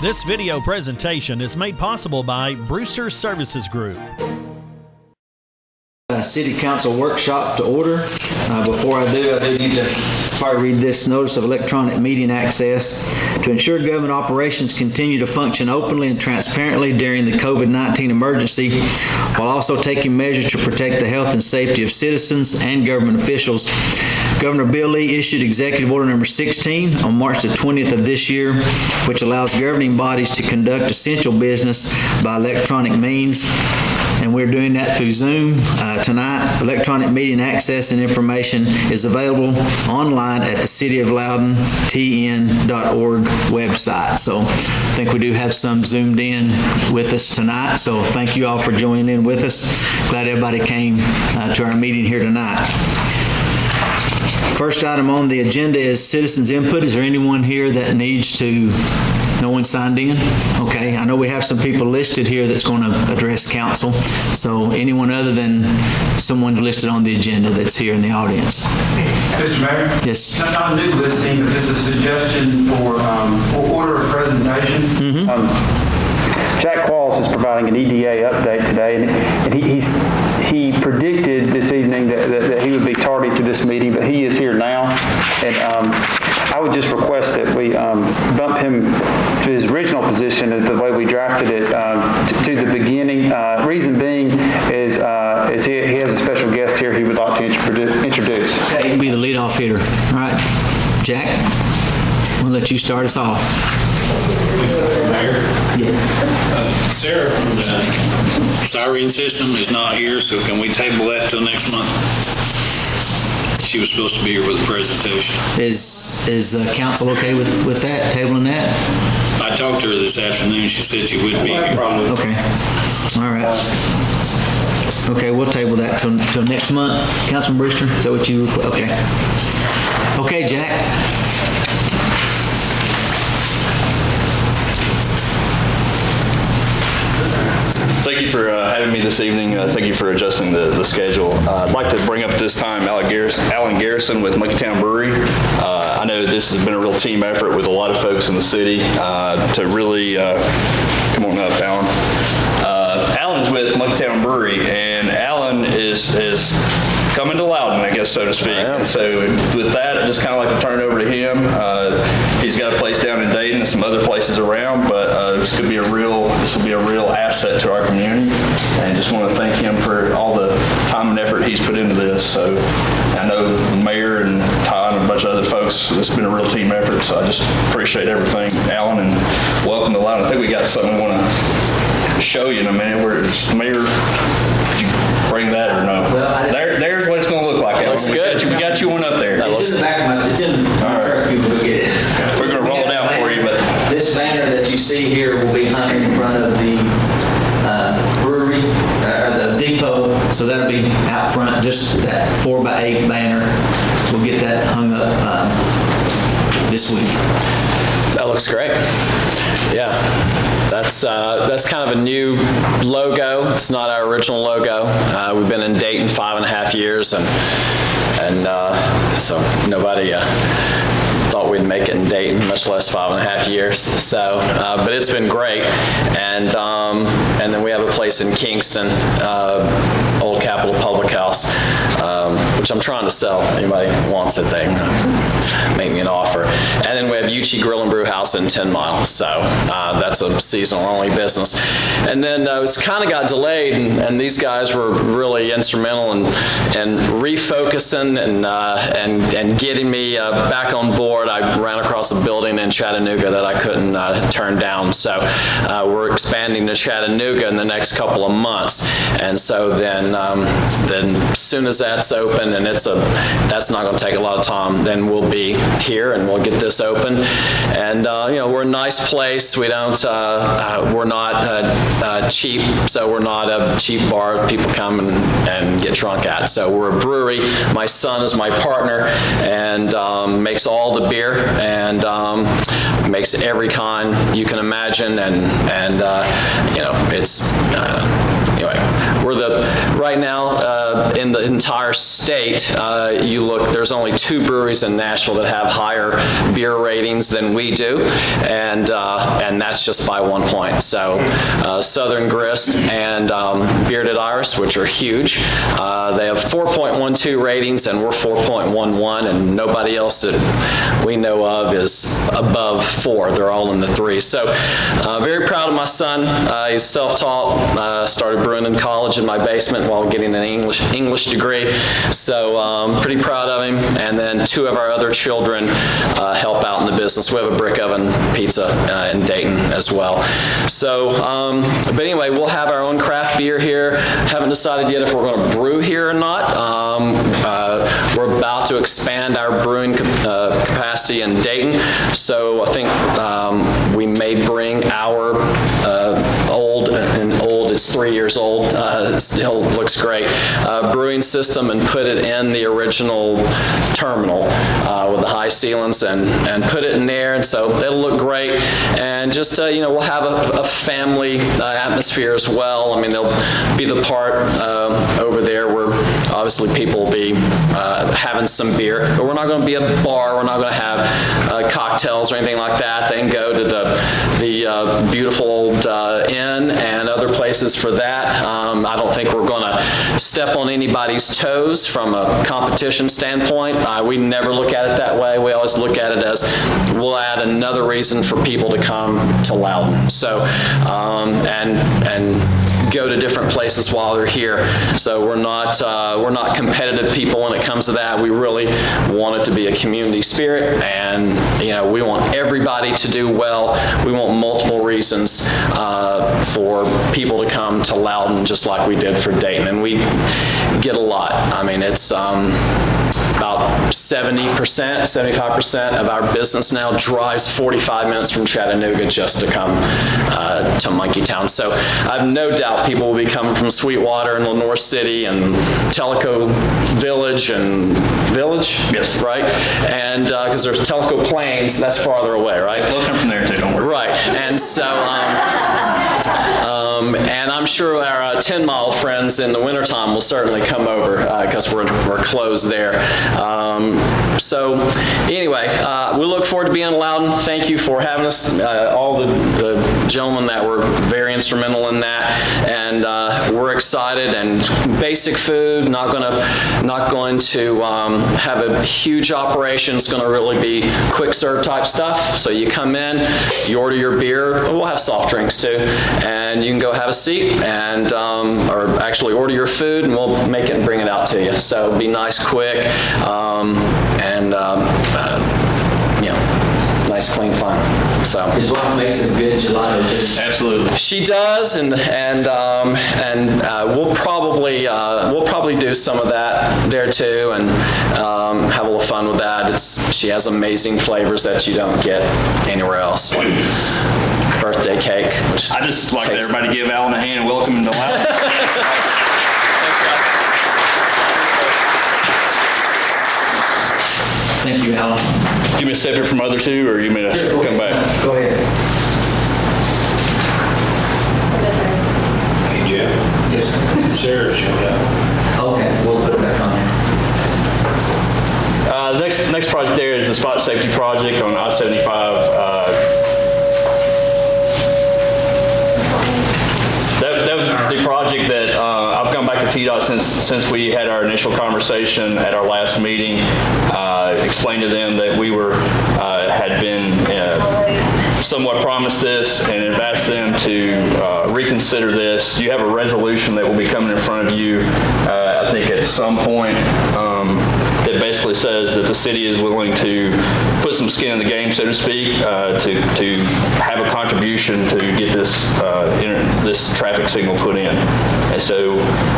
This video presentation is made possible by Brewster Services Group. City Council workshop to order. Before I do need to read this notice of electronic meeting access. To ensure government operations continue to function openly and transparently during the COVID-19 emergency, while also taking measures to protect the health and safety of citizens and government officials, Governor Bill Lee issued Executive Order Number 16 on March the 20th of this year, which allows governing bodies to conduct essential business by electronic means. And we're doing that through Zoom tonight. Electronic meeting access and information is available online at the City of Loudon TN.org website. So I think we do have some zoomed in with us tonight. So thank you all for joining in with us. Glad everybody came to our meeting here tonight. First item on the agenda is citizens input. Is there anyone here that needs to? No one signed in? Okay, I know we have some people listed here that's going to address council. So anyone other than someone listed on the agenda that's here in the audience? Mr. Mayor? Yes. Not a new listing, but just a suggestion for order of presentation. Jack Qualls is providing an EDA update today, and he predicted this evening that he would be tardy to this meeting, but he is here now. And I would just request that we bump him to his original position, the way we drafted it, to the beginning. Reason being is he has a special guest here he would like to introduce. He can be the leadoff hitter. All right, Jack, we'll let you start us off. Mayor? Yeah. Sarah from the Siren System is not here, so can we table that till next month? She was supposed to be here with the presentation. Is council okay with that, tabling that? I talked to her this afternoon. She said she would be here. Okay. All right. Okay, we'll table that till next month. Councilman Brewster, is that what you? Okay. Okay, Jack. Thank you for having me this evening. Thank you for adjusting the schedule. I'd like to bring up this time Alan Garrison with Monkeytown Brewery. I know this has been a real team effort with a lot of folks in the city to really, come on up, Alan. Alan's with Monkeytown Brewery, and Alan is coming to Loudon, I guess, so to speak. And so with that, I'd just kind of like to turn it over to him. He's got a place down in Dayton and some other places around, but this will be a real asset to our community. And just want to thank him for all the time and effort he's put into this. So I know the mayor and Todd and a bunch of other folks, it's been a real team effort. So I just appreciate everything, Alan, and welcome to Loudon. I think we got something we want to show you in a minute. Where's Mayor? Did you bring that or no? Well, there's what it's going to look like. Looks good. We got you one up there. It's in the back of my. It's in my truck. People go get it. We're going to roll it out for you, but this banner that you see here will be hung in front of the brewery, the depot. So that'll be out front. Just that 4x8 banner. We'll get that hung up this week. That looks great. Yeah, that's kind of a new logo. It's not our original logo. We've been in Dayton 5.5 years, and so nobody thought we'd make it in Dayton, much less 5.5 years. So, but it's been great, and then we have a place in Kingston, Old Capitol Public House, which I'm trying to sell. Anybody wants it, they make me an offer. And then we have Uchi Grill and Brew House in 10 Mile. So that's a seasonal only business. And then it's kind of got delayed, and these guys were really instrumental in refocusing and getting me back on board. I ran across a building in Chattanooga that I couldn't turn down. So we're expanding to Chattanooga in the next couple of months. And so then as soon as that's open, and that's not going to take a lot of time, then we'll be here and we'll get this open. And we're a nice place. We don't we're not cheap, so we're not a cheap bar people come and get drunk at. So we're a brewery. My son is my partner and makes all the beer and makes every kind you can imagine, and it's anyway, we're right now in the entire state, you look, there's only 2 breweries in Nashville that have higher beer ratings than we do, and that's just by 1 point. So Southern Grist and Bearded Iris, which are huge, they have 4.12 ratings, and we're 4.11, and nobody else that we know of is above 4. They're all in the 3s. So very proud of my son. He's self-taught, started brewing in college in my basement while getting an English degree. So pretty proud of him. And then 2 of our other children help out in the business. We have a brick oven pizza in Dayton as well. So, but anyway, we'll have our own craft beer here. Haven't decided yet if we're going to brew here or not. We're about to expand our brewing capacity in Dayton. So I think we may bring our it's 3 years old, it still looks great, brewing system and put it in the original terminal with the high ceilings and put it in there, and so it'll look great. And just, we'll have a family atmosphere as well. I mean, there'll be the part over there where obviously people will be having some beer, but we're not going to be a bar. We're not going to have cocktails or anything like that. They can go to the beautiful old inn and other places for that. I don't think we're going to step on anybody's toes from a competition standpoint. We never look at it that way. We always look at it as we'll add another reason for people to come to Loudon. So, and go to different places while they're here. So we're not competitive people when it comes to that. We really want it to be a community spirit, and we want everybody to do well. We want multiple reasons for people to come to Loudon, just like we did for Dayton, and we get a lot. I mean, it's about 70%, 75% of our business now drives 45 minutes from Chattanooga just to come to Monkeytown. So I have no doubt people will be coming from Sweetwater and Lenore City and Tellico Village and Yes. Right? And because there's Tellico Plains, that's farther away, right? They'll come from there too, don't worry. Right. And so, and I'm sure our 10-mile friends in the wintertime will certainly come over because we're closed there. So anyway, we look forward to being in Loudon. Thank you for having us, all the gentlemen that were very instrumental in that, and we're excited. And basic food, not going to have a huge operation. It's going to really be quick serve type stuff. So you come in, you order your beer. We'll have soft drinks too, and you can go have a seat and or actually order your food, and we'll make it and bring it out to you. So it'll be nice, quick, and nice, clean fun. So His wife makes a good gelato too. Absolutely. she does, and we'll probably do some of that there too, and have a little fun with that. She has amazing flavors that you don't get anywhere else. Like birthday cake, which I just like everybody to give Alan a hand and welcome him to Loudon. Thanks, guys. Thank you, Alan. You may step here from other two, or you may come back. Go ahead. Hey, Jeff. Yes, sir. Sarah showed up. Okay, we'll put it back on there. The next project there is the spot safety project on I-75. That was the project that I've gone back to TDOT since we had our initial conversation at our last meeting. Explained to them that we had been somewhat promised this, and have asked them to reconsider this. You have a resolution that will be coming in front of you, I think at some point, that basically says that the city is willing to put some skin in the game, so to speak, to have a contribution to get this traffic signal put in. And so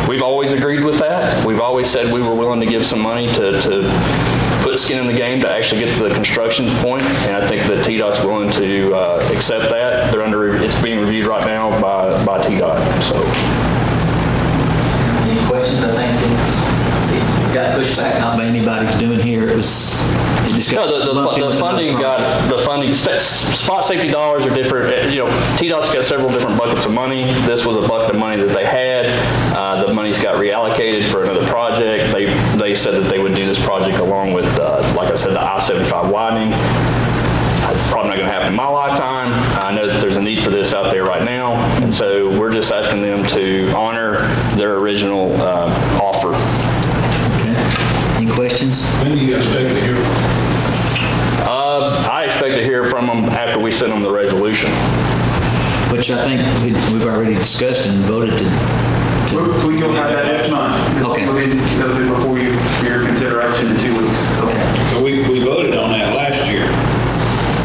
we've always agreed with that. We've always said we were willing to give some money to put skin in the game to actually get to the construction point, and I think that TDOT's willing to accept that. It's being reviewed right now by TDOT. So. Any questions? I think it got pushed back not by anybody's doing here. It just just got No, lumped in the with another funding project? spot safety dollars are different. You know, TDOT's got several different buckets of money. This was a bucket of money that they had. The money's got reallocated for another project. They said that they would do this project along with, like I said, the I-75 widening. It's probably not going to happen in my lifetime. I know that there's a need for this out there right now, and so we're just asking them to honor their original offer. Okay. Any questions? When do you expect to hear? I expect to hear from them after we send them the resolution. Which I think we've already discussed and voted to. We can have that next month. Okay. That'll be before you, for your consideration in 2 weeks. Okay. We voted on that last year.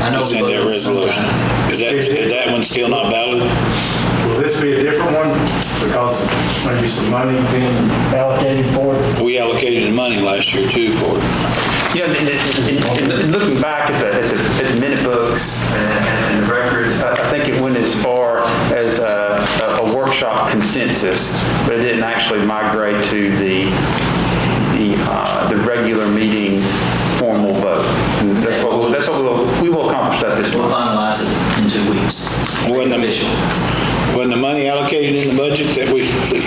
I know To we send that voted resolution. sometime. Is that one still not valid? Will this be a different one because maybe some money being allocated for it? We allocated the money last year too for it. Yeah, and looking back at the minute books and the records, I think it went as far as a workshop consensus, but it didn't actually migrate to the regular meeting formal vote. And that's what we will accomplish that this We'll month. finalize it in 2 weeks. Wasn't the- Official. Wasn't the money allocated in the budget that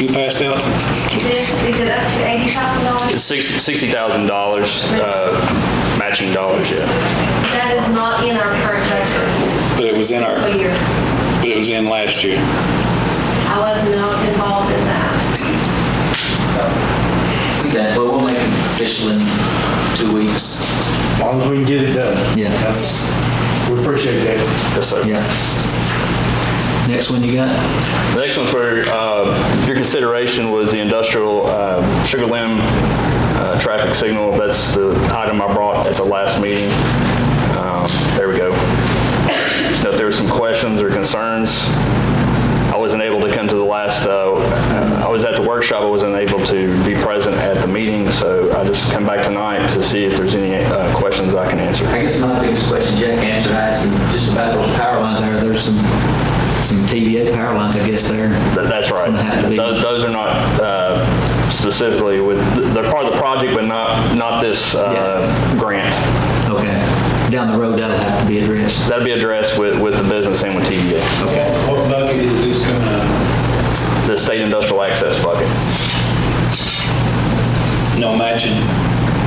you passed out? Is it up to $80,000? It's $60,000 matching dollars, yeah. That is not in our current budget But it was in fiscal year. but it was in last year. I was not involved in that. Okay, well, we'll make it official in 2 weeks. As long as we can get it done. Yeah. We appreciate that. Yes, sir. Yeah. Next one you got? The next one for your consideration was the industrial Sugar Limb traffic signal. That's the item I brought at the last meeting. There we go. So if there were some questions or concerns, I wasn't able to come to the last, I was at the workshop, I wasn't able to be present at the meeting, so I just come back tonight to see if there's any questions I can answer. I guess my biggest question Jack answered, I asked him just about those power lines there. There's some TVA power lines, I guess, there. That's right. gonna have to be- Those are not specifically with, they're part of the project, but not this grant. Okay. Down the road, that'll have to be addressed. That'll be addressed with the business and with TVA. Okay. What bucket is this coming out of? The state industrial access bucket. No matching?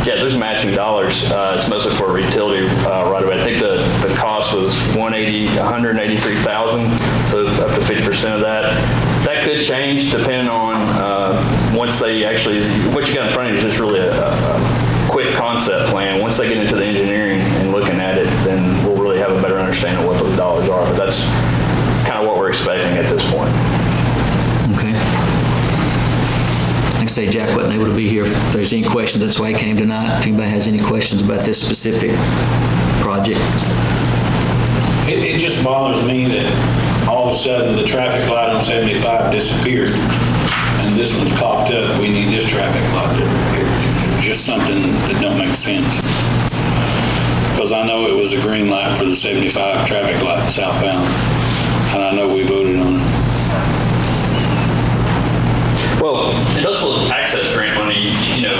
Yeah, there's matching dollars. It's mostly for utility right away. I think the cost was $183,000, so up to 50% of that. That could change depending on once they actually, what you got in front of you is just really a quick concept plan. Once they get into the engineering and looking at it, then we'll really have a better understanding of what those dollars are. But that's kind of what we're expecting at this point. Okay. Like I say, Jack wasn't able to be here. If there's any questions, that's why he came tonight. If anybody has any questions about this specific project. It just bothers me that all of a sudden the traffic light on 75 disappeared and this one's popped up. We need this traffic light. It's just something that don't make sense. Because I know it was a green light for the 75 traffic light southbound, and I know we voted on it. Well, industrial access grant money, you know,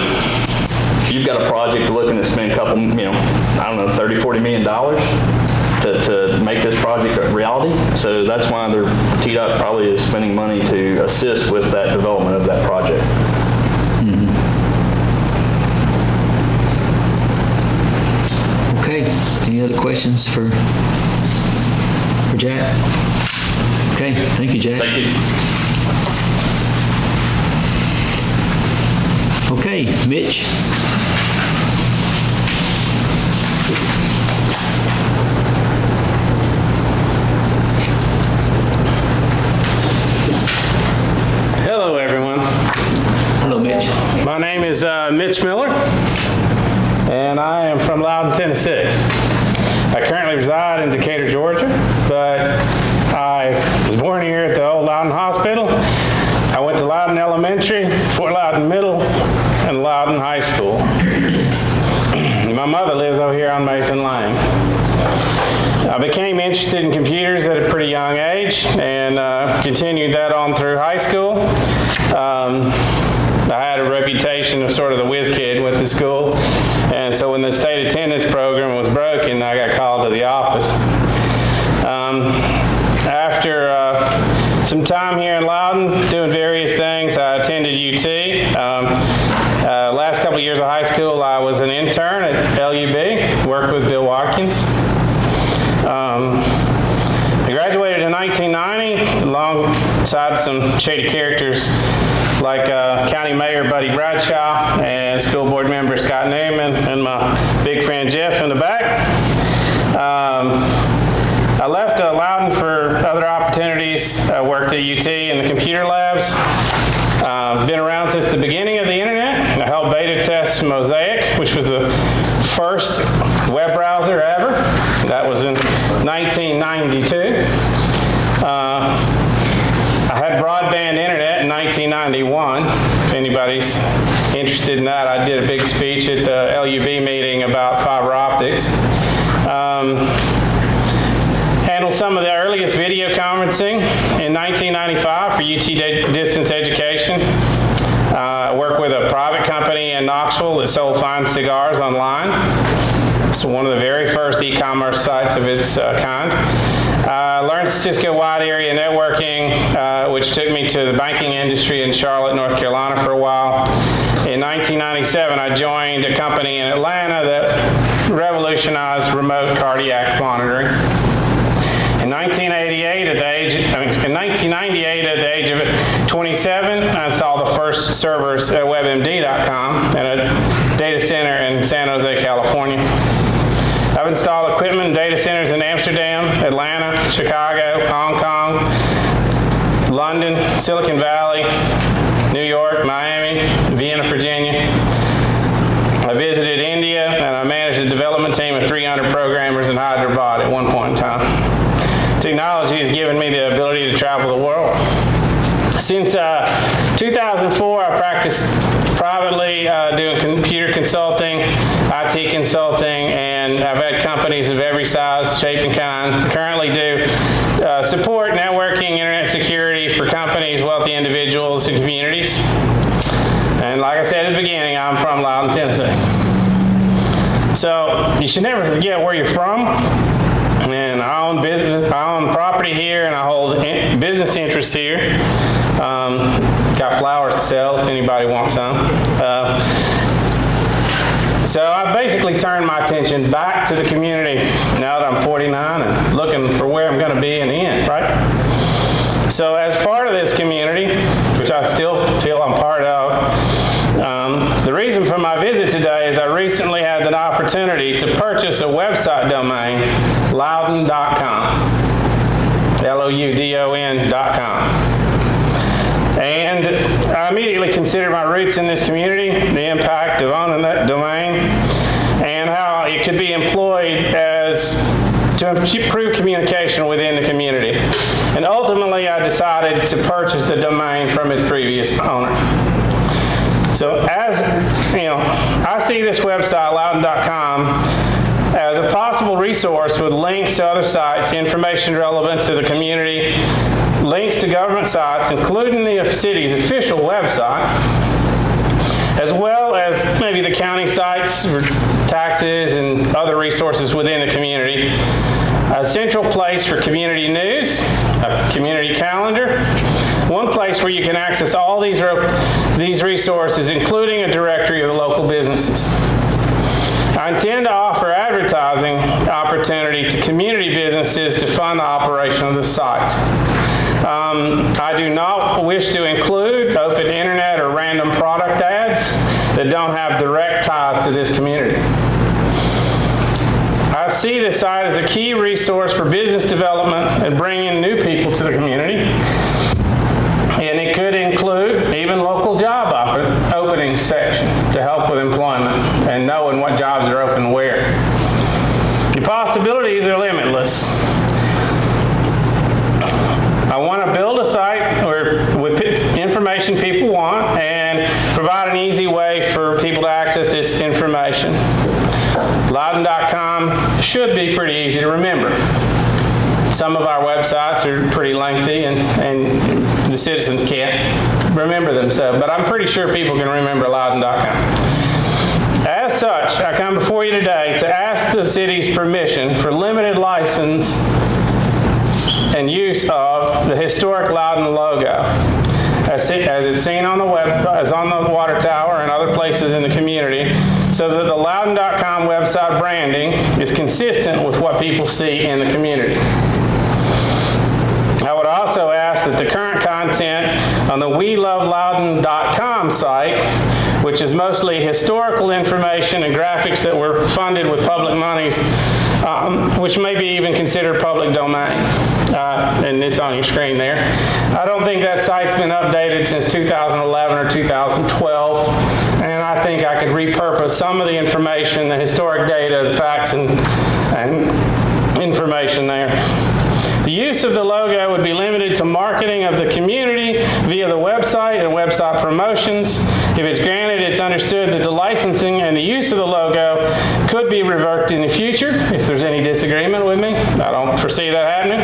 you've got a project looking to spend a couple, I don't know, $30, $40 million to make this project a reality. So that's why TDOT probably is spending money to assist with that development of that project. Okay. Any other questions for Jack? Okay. Thank you, Jack. Thank you. Okay, Mitch. Hello, everyone. Hello, Mitch. My name is Mitch Miller, and I am from Loudon, Tennessee. I currently reside in Decatur, Georgia, but I was born here at the old Loudon Hospital. I went to Loudon Elementary, Fort Loudon Middle, and Loudon High School. My mother lives over here on Mason Lane. I became interested in computers at a pretty young age and continued that on through high school. I had a reputation of sort of the whiz kid with the school. And so when the state attendance program was broken, I got called to the office. After some time here in Loudon doing various things, I attended UT. Last couple of years of high school, I was an intern at LUB, worked with Bill Watkins. I graduated in 1990 alongside some shady characters like County Mayor Buddy Bradshaw and School Board Member Scott Newman and my big friend Jeff in the back. I left Loudon for other opportunities. I worked at UT in the computer labs. Been around since the beginning of the internet. I helped beta test Mosaic, which was the first web browser ever. That was in 1992. I had broadband internet in 1991. If anybody's interested in that, I did a big speech at the LUB meeting about fiber optics. Handled some of the earliest video conferencing in 1995 for UT Distance Education. I worked with a private company in Knoxville that sold fine cigars online. It's one of the very first e-commerce sites of its kind. I learned Cisco wide area networking, which took me to the banking industry in Charlotte, North Carolina for a while. In 1997, I joined a company in Atlanta that revolutionized remote cardiac monitoring. In 1998, at the age of 27, I installed the first servers at WebMD.com at a data center in San Jose, California. I've installed equipment in data centers in Amsterdam, Atlanta, Chicago, Hong Kong, London, Silicon Valley, New York, Miami, Vienna, Virginia. I visited India, and I managed a development team of 300 programmers in Hyderabad at one point in time. Technology has given me the ability to travel the world. Since 2004, I practiced privately doing computer consulting, IT consulting, and I've had companies of every size, shape, and kind. Currently do support networking, internet security for companies, wealthy individuals, and communities. And like I said at the beginning, I'm from Loudon, Tennessee. So you should never forget where you're from. And I own business, I own property here, and I hold business interests here. Got flowers to sell if anybody wants some. So I basically turned my attention back to the community now that I'm 49 and looking for where I'm going to be in the end, right? So as part of this community, which I still feel I'm part of, the reason for my visit today is I recently had an opportunity to purchase a website domain, Loudon.com, Loudon.com. And I immediately considered my roots in this community, the impact of owning that domain, and how it could be employed to improve communication within the community. And ultimately, I decided to purchase the domain from its previous owner. So as you know, I see this website, Loudon.com, as a possible resource with links to other sites, information relevant to the community, links to government sites, including the city's official website, as well as maybe the county sites for taxes and other resources within the community, a central place for community news, a community calendar, one place where you can access all these resources, including a directory of the local businesses. I intend to offer advertising opportunity to community businesses to fund the operation of the site. I do not wish to include open internet or random product ads that don't have direct ties to this community. I see this site as a key resource for business development and bringing new people to the community. And it could include even local job opening section to help with employment and knowing what jobs are open where. The possibilities are limitless. I want to build a site with information people want and provide an easy way for people to access this information. Loudon.com should be pretty easy to remember. Some of our websites are pretty lengthy and the citizens can't remember themselves, but I'm pretty sure people can remember Loudon.com. As such, I come before you today to ask the city's permission for limited license and use of the historic Loudon logo, as it's seen on the web, as on the water tower and other places in the community, so that the Loudon.com website branding is consistent with what people see in the community. I would also ask that the current content on the WeLoveLoudon.com site, which is mostly historical information and graphics that were funded with public monies, which may be even considered public domain, and it's on your screen there. I don't think that site's been updated since 2011 or 2012, and I think I could repurpose some of the information, the historic data, the facts, and information there. The use of the logo would be limited to marketing of the community via the website and website promotions. If it's granted, it's understood that the licensing and the use of the logo could be revoked in the future if there's any disagreement with me. I don't foresee that happening.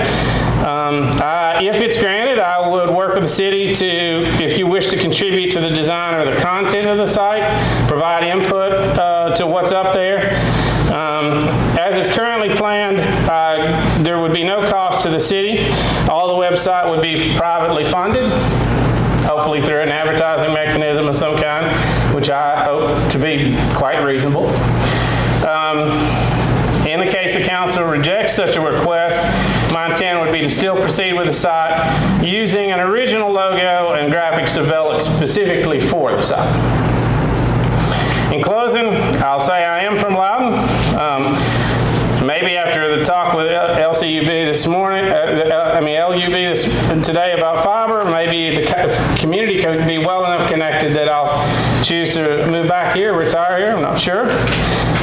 If it's granted, I would work with the city to, if you wish to contribute to the design or the content of the site, provide input to what's up there. As it's currently planned, there would be no cost to the city. All the website would be privately funded, hopefully through an advertising mechanism of some kind, which I hope to be quite reasonable. In the case the council rejects such a request, my intent would be to still proceed with the site using an original logo and graphics developed specifically for the site. In closing, I'll say I am from Loudon. Maybe after the talk with LUB today about fiber, maybe the community could be well enough connected that I'll choose to move back here, retire here, I'm not sure.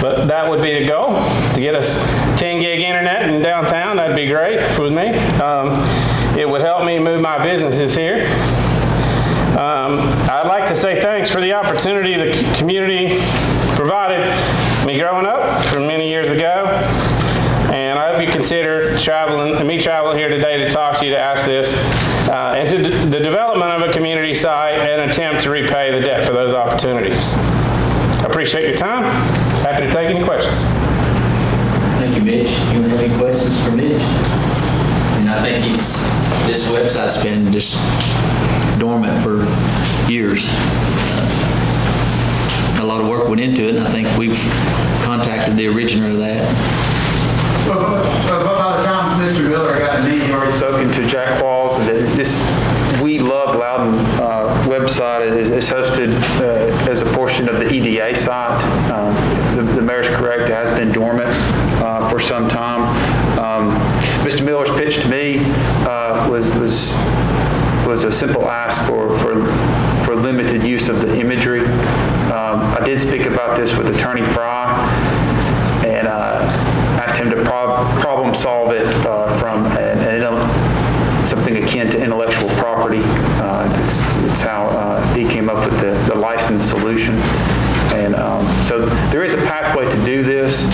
But that would be the goal, to get us 10 gig internet in downtown. That'd be great with me. It would help me move my businesses here. I'd like to say thanks for the opportunity the community provided me growing up from many years ago. And I hope you consider me traveling here today to talk to you, to ask this, and to the development of a community site and attempt to repay the debt for those opportunities. I appreciate your time. Happy to take any questions. Thank you, Mitch. You have any questions for Mitch? And I think this website's been just dormant for years. A lot of work went into it, and I think we've contacted the originator of that. Well, by the time Mr. Miller got the name, he already spoken to Jack Walls. This We Love Loudon website is hosted as a portion of the EDA site. The mayor's correct, it has been dormant for some time. Mr. Miller's pitch to me was a simple ask for limited use of the imagery. I did speak about this with Attorney Fry, and asked him to problem solve it from something akin to intellectual property. It's how he came up with the license solution. And so there is a pathway to do this.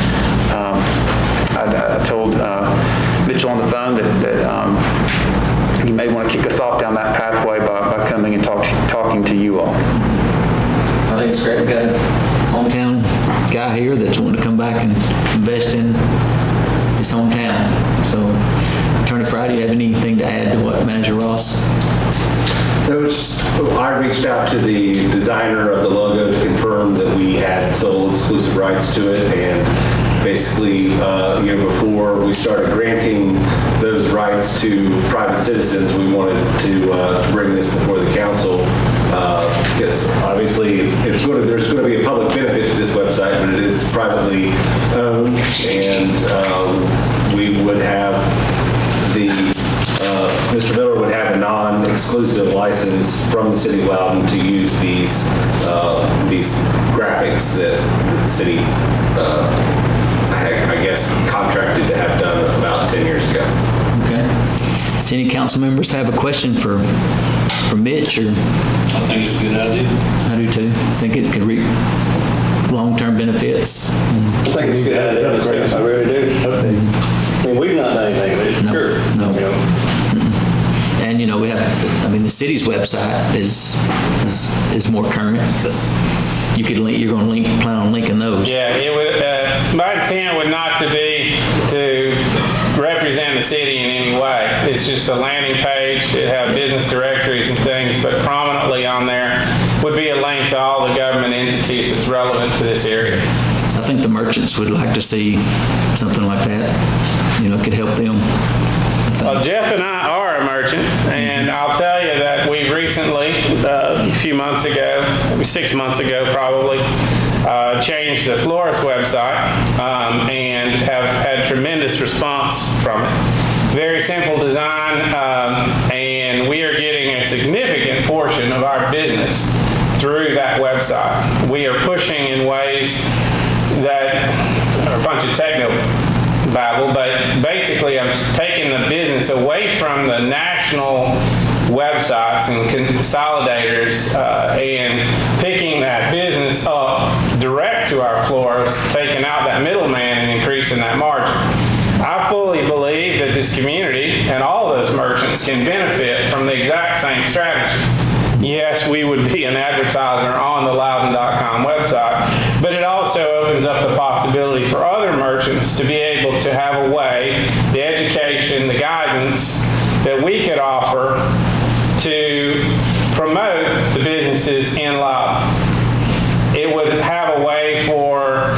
I told Mitchell on the phone that you may want to kick us off down that pathway by coming and talking to you all. I think it's great. We've got a hometown guy here that's wanting to come back and invest in his hometown. So, Attorney Fry, do you have anything to add to what Manager Ross? I reached out to the designer of the logo to confirm that we had sole exclusive rights to it, and basically, before we started granting those rights to private citizens, we wanted to bring this before the council. Because obviously, there's going to be a public benefit to this website, but it is privately owned, and we would have Mr. Miller would have a non-exclusive license from the city of Loudon to use these graphics that the city, I guess, contracted to have done about 10 years ago. Okay. Does any council members have a question for Mitch? Or? I think it's a good idea. I do too. I think it could reap long-term benefits. I think it's a good idea. I really do. I mean, we've not done anything with it, sure. No. And, we have, mean, the city's website is more current, but you could link, you're going to plan on linking those. Yeah, it would, my intent would not to be to represent the city in any way. It's just a landing page. It has business directories and things, but prominently on there would be a link to all the government entities that's relevant to this area. I think the merchants would like to see something like that. You know, it could help them. Well, Jeff and I are a merchant, and I'll tell you that we've recently, a few months ago, maybe 6 months ago probably, changed the florist website and have had tremendous response from it. Very simple design, and we are getting a significant portion of our business through that website. We are pushing in ways that are a bunch of techno babble, but basically I'm taking the business away from the national websites and consolidators and picking that business up direct to our florists, taking out that middleman and increasing that margin. I fully believe that this community and all those merchants can benefit from the exact same strategy. Yes, we would be an advertiser on the Loudon.com website, but it also opens up the possibility for other merchants to be able to have a way, the education, the guidance that we could offer to promote the businesses in Loudon. It would have a way for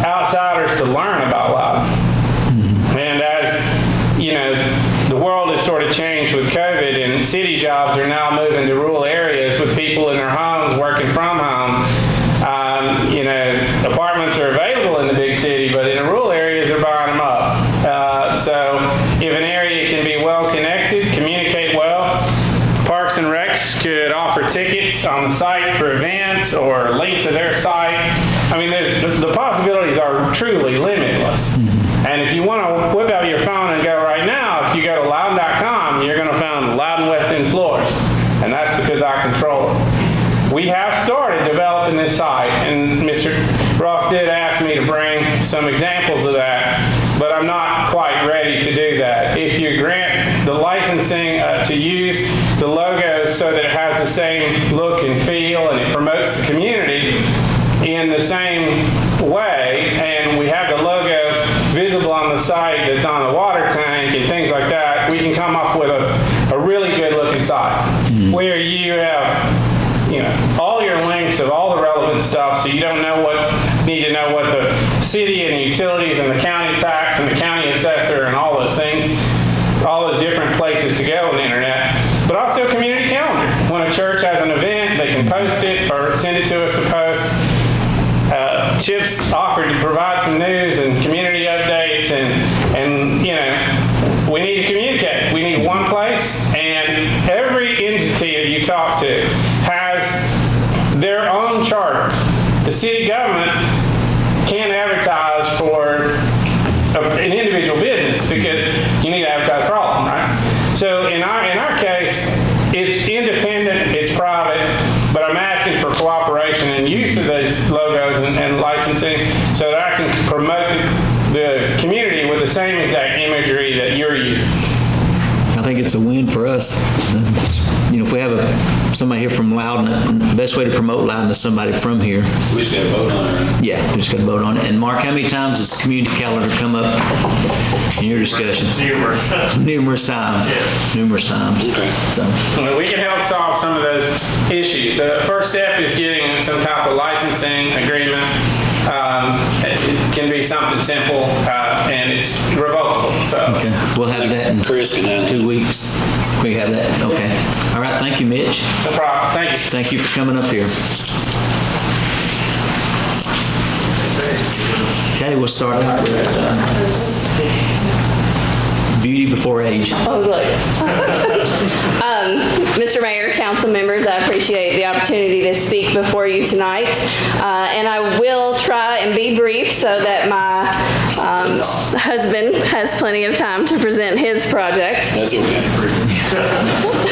outsiders to learn about Loudon. And as, you know, the world has sort of changed with COVID, and city jobs are now moving to rural areas with people in their homes working from home. You know, apartments are available in the big city, but in the rural areas, they're buying them up. So if an area can be well connected, communicate well, Parks and Recs could offer tickets on the site for events or links to their site. I mean, the possibilities are truly limitless. And if you want to whip out your phone and go right now, if you go to Loudon.com, you're going to find Loudon West End Floors. And that's because I control it. We have started developing this site, and Mr. Ross did ask me to bring some examples of that, but I'm not quite ready to do that. If you grant the licensing to use the logos so that it has the same look and feel and it promotes the community in the same way, and we have the logo visible on the site that's on the water tank and things like that, we can come up with a really good looking site where you have, you know, all your links of all the relevant stuff, so you don't need to know what the city and the utilities and the county tax and the county assessor and all those things, all those different places to go on the internet, but also a community calendar. When a church has an event, they can post it or send it to us to post. Chip's offered to provide some news and community updates, and you know, we need to communicate. We need one place, and every entity that you talk to has their own charter. The city government can't advertise for an individual business because you need to advertise for all of them, right? So in our case, it's independent, it's private, but I'm asking for cooperation and use of those logos and licensing so that I can promote the community with the same exact imagery that you're using. I think it's a win for us. You know, if we have somebody here from Loudon, the best way to promote Loudon is somebody from here. We just got to vote on it, right? Yeah, we just got to vote on it. And Mark, how many times has community calendar come up in your discussions? Numerous times. Yeah. Numerous times. Okay. So We can help solve some of those issues. The first step is getting some type of licensing agreement. It can be something simple, and it's revocable. So. okay, we'll have that in Chris can handle 2 weeks. We have that. Okay. All right. Thank you, Mitch. No problem. Thank you. Thank you for coming up here. Okay, we'll start out with beauty before age. Oh, look. Mr. Mayor, council members, I appreciate the opportunity to speak before you tonight. And I will try and be brief so that my husband has plenty of time to present his project. That's okay.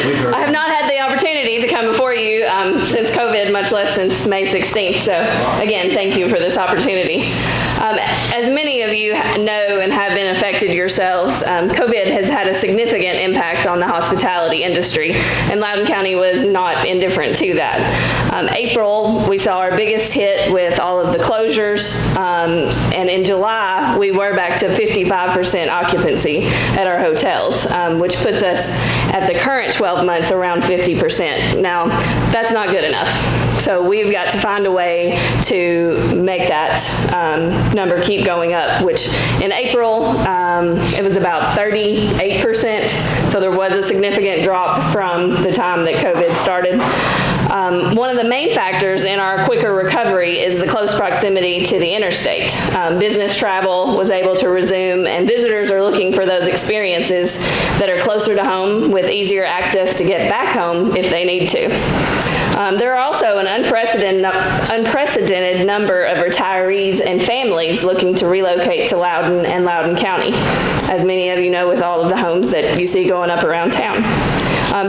We've heard I have not had the opportunity to come before you since COVID, much less since May 16th. So again, thank you for this opportunity. As many of you know and have been affected yourselves, COVID has had a significant impact on the hospitality industry, and Loudon County was not indifferent to that. April, we saw our biggest hit with all of the closures, and in July, we were back to 55% occupancy at our hotels, which puts us at the current 12 months around 50%. Now, that's not good enough. So we've got to find a way to make that number keep going up, which in April, it was about 38%. So there was a significant drop from the time that COVID started. One of the main factors in our quicker recovery is the close proximity to the interstate. Business travel was able to resume, and visitors are looking for those experiences that are closer to home with easier access to get back home if they need to. There are also an unprecedented number of retirees and families looking to relocate to Loudon and Loudon County, as many of you know with all of the homes that you see going up around town.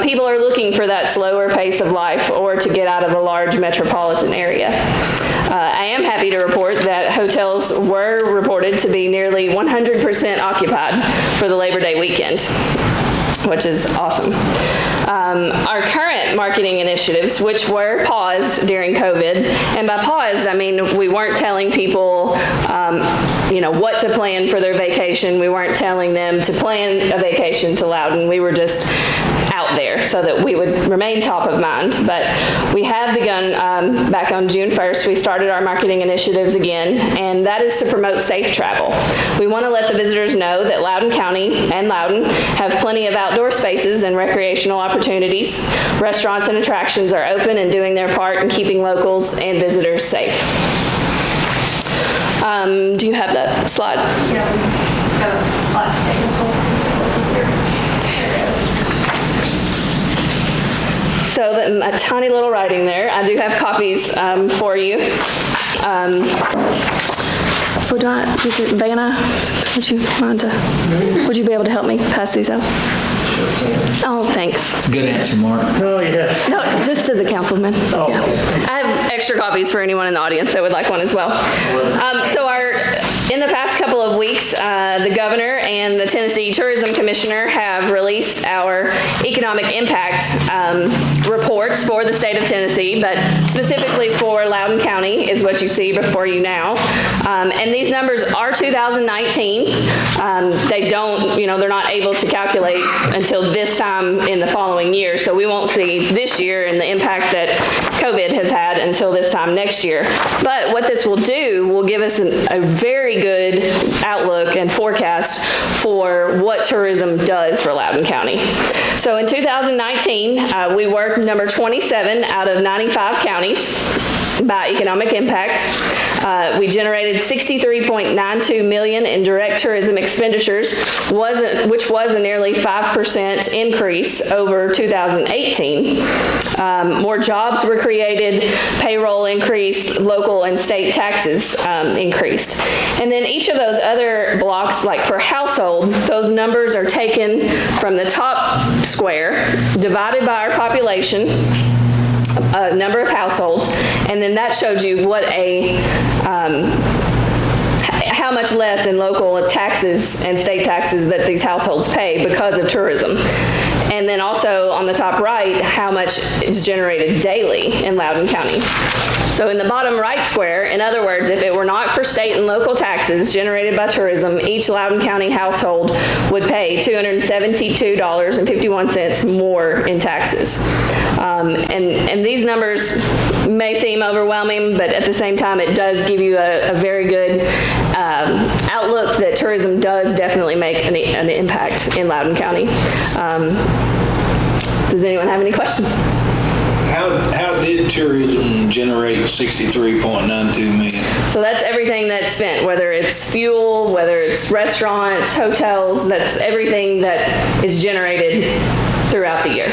People are looking for that slower pace of life or to get out of a large metropolitan area. I am happy to report that hotels were reported to be nearly 100% occupied for the Labor Day weekend, which is awesome. Our current marketing initiatives, which were paused during COVID, and by paused, I mean we weren't telling people what to plan for their vacation. We weren't telling them to plan a vacation to Loudon. We were just out there so that we would remain top of mind. But we have begun, back on June 1st, we started our marketing initiatives again, and that is to promote safe travel. We want to let the visitors know that Loudon County and Loudon have plenty of outdoor spaces and recreational opportunities. Restaurants and attractions are open and doing their part in keeping locals and visitors safe. Do you have that slide? Yeah, we have a slide technical. So that a tiny little writing there. I do have copies for you. Vanna, would you be able to help me pass these out? Oh, thanks. Good answer, Mark. Oh, yes. No, just to the councilman. Oh. Yeah. I have extra copies for anyone in the audience that would like one as well. In the past couple of weeks, the governor and the Tennessee Tourism Commissioner have released our economic impact reports for the state of Tennessee, but specifically for Loudon County is what you see before you now. And these numbers are 2019. They don't, they're not able to calculate until this time in the following year. So we won't see this year and the impact that COVID has had until this time next year. But what this will do will give us a very good outlook and forecast for what tourism does for Loudon County. So in 2019, we were number 27 out of 95 counties by economic impact. We generated $63.92 million in direct tourism expenditures, which was a nearly 5% increase over 2018. More jobs were created, payroll increased, local and state taxes increased. And then each of those other blocks, like per household, those numbers are taken from the top square, divided by our population, number of households, and then that showed you what how much less in local taxes and state taxes that these households pay because of tourism. And then also on the top right, how much is generated daily in Loudon County. So in the bottom right square, in other words, if it were not for state and local taxes generated by tourism, each Loudon County household would pay $272.51 more in taxes. And these numbers may seem overwhelming, but at the same time, it does give you a very good outlook that tourism does definitely make an impact in Loudon County. Does anyone have any questions? How did tourism generate $63.92 million? So that's everything that's spent, whether it's fuel, whether it's restaurants, hotels, that's everything that is generated throughout the year.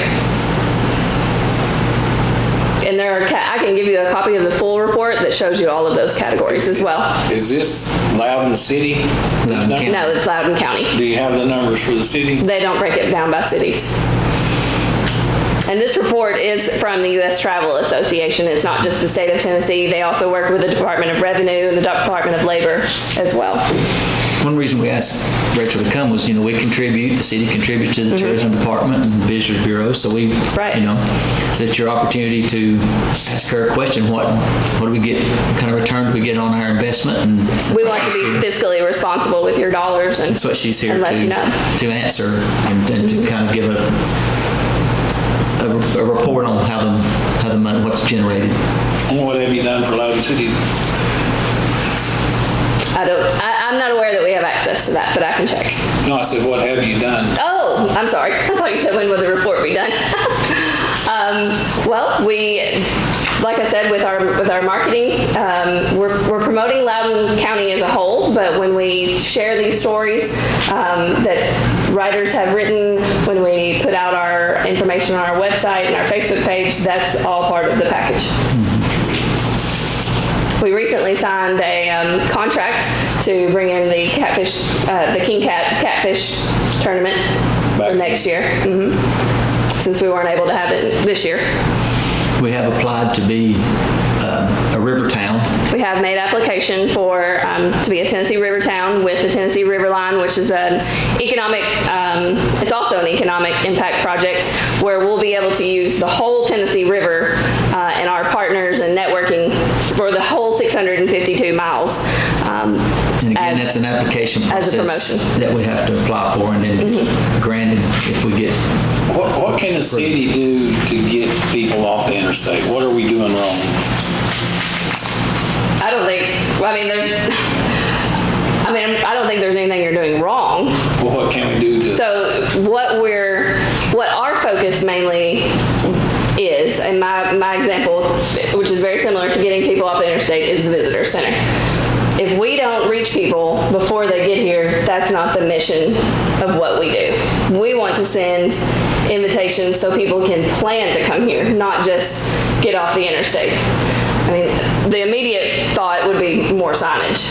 And I can give you a copy of the full report that shows you all of those categories as well. Is this Loudon City? No, it's Loudon County. Do you have the numbers for the city? They don't break it down by cities. And this report is from the U.S. Travel Association. It's not just the state of Tennessee. They also work with the Department of Revenue and the Department of Labor as well. One reason we asked Rachel to come was, we contribute, the city contributes to the tourism department and visitors bureau, so we, so it's your opportunity to ask her a question, what do we get, what kind of return do we get on our investment? And we want to be fiscally responsible with your dollars, and that's what she's here to answer and to kind of give a report on how the money, what's generated. And what have you done for Loudon City? I'm not aware that we have access to that, but I can check. No, I said, what have you done? Oh, I'm sorry. I thought you said when will the report be done? Well, we, like I said, with our marketing, we're promoting Loudon County as a whole, but when we share these stories that writers have written, when we put out our information on our website and our Facebook page, that's all part of the package. We recently signed a contract to bring in the catfish, the King Catfish tournament for next year, since we weren't able to have it this year. We have applied to be a river town. We have made application for to be a Tennessee River town with the Tennessee River Line, which is an economic, it's also an economic impact project where we'll be able to use the whole Tennessee River and our partners and networking for the whole 652 miles. And again, that's an application process that we have to apply for, and then granted if we get. What can the city do to get people off the interstate? What are we doing wrong? I don't think there's anything you're doing wrong. Well, what can we do to? So what our focus mainly is, and my example, which is very similar to getting people off the interstate, is the visitor center. If we don't reach people before they get here, that's not the mission of what we do. We want to send invitations so people can plan to come here, not just get off the interstate. I mean, the immediate thought would be more signage.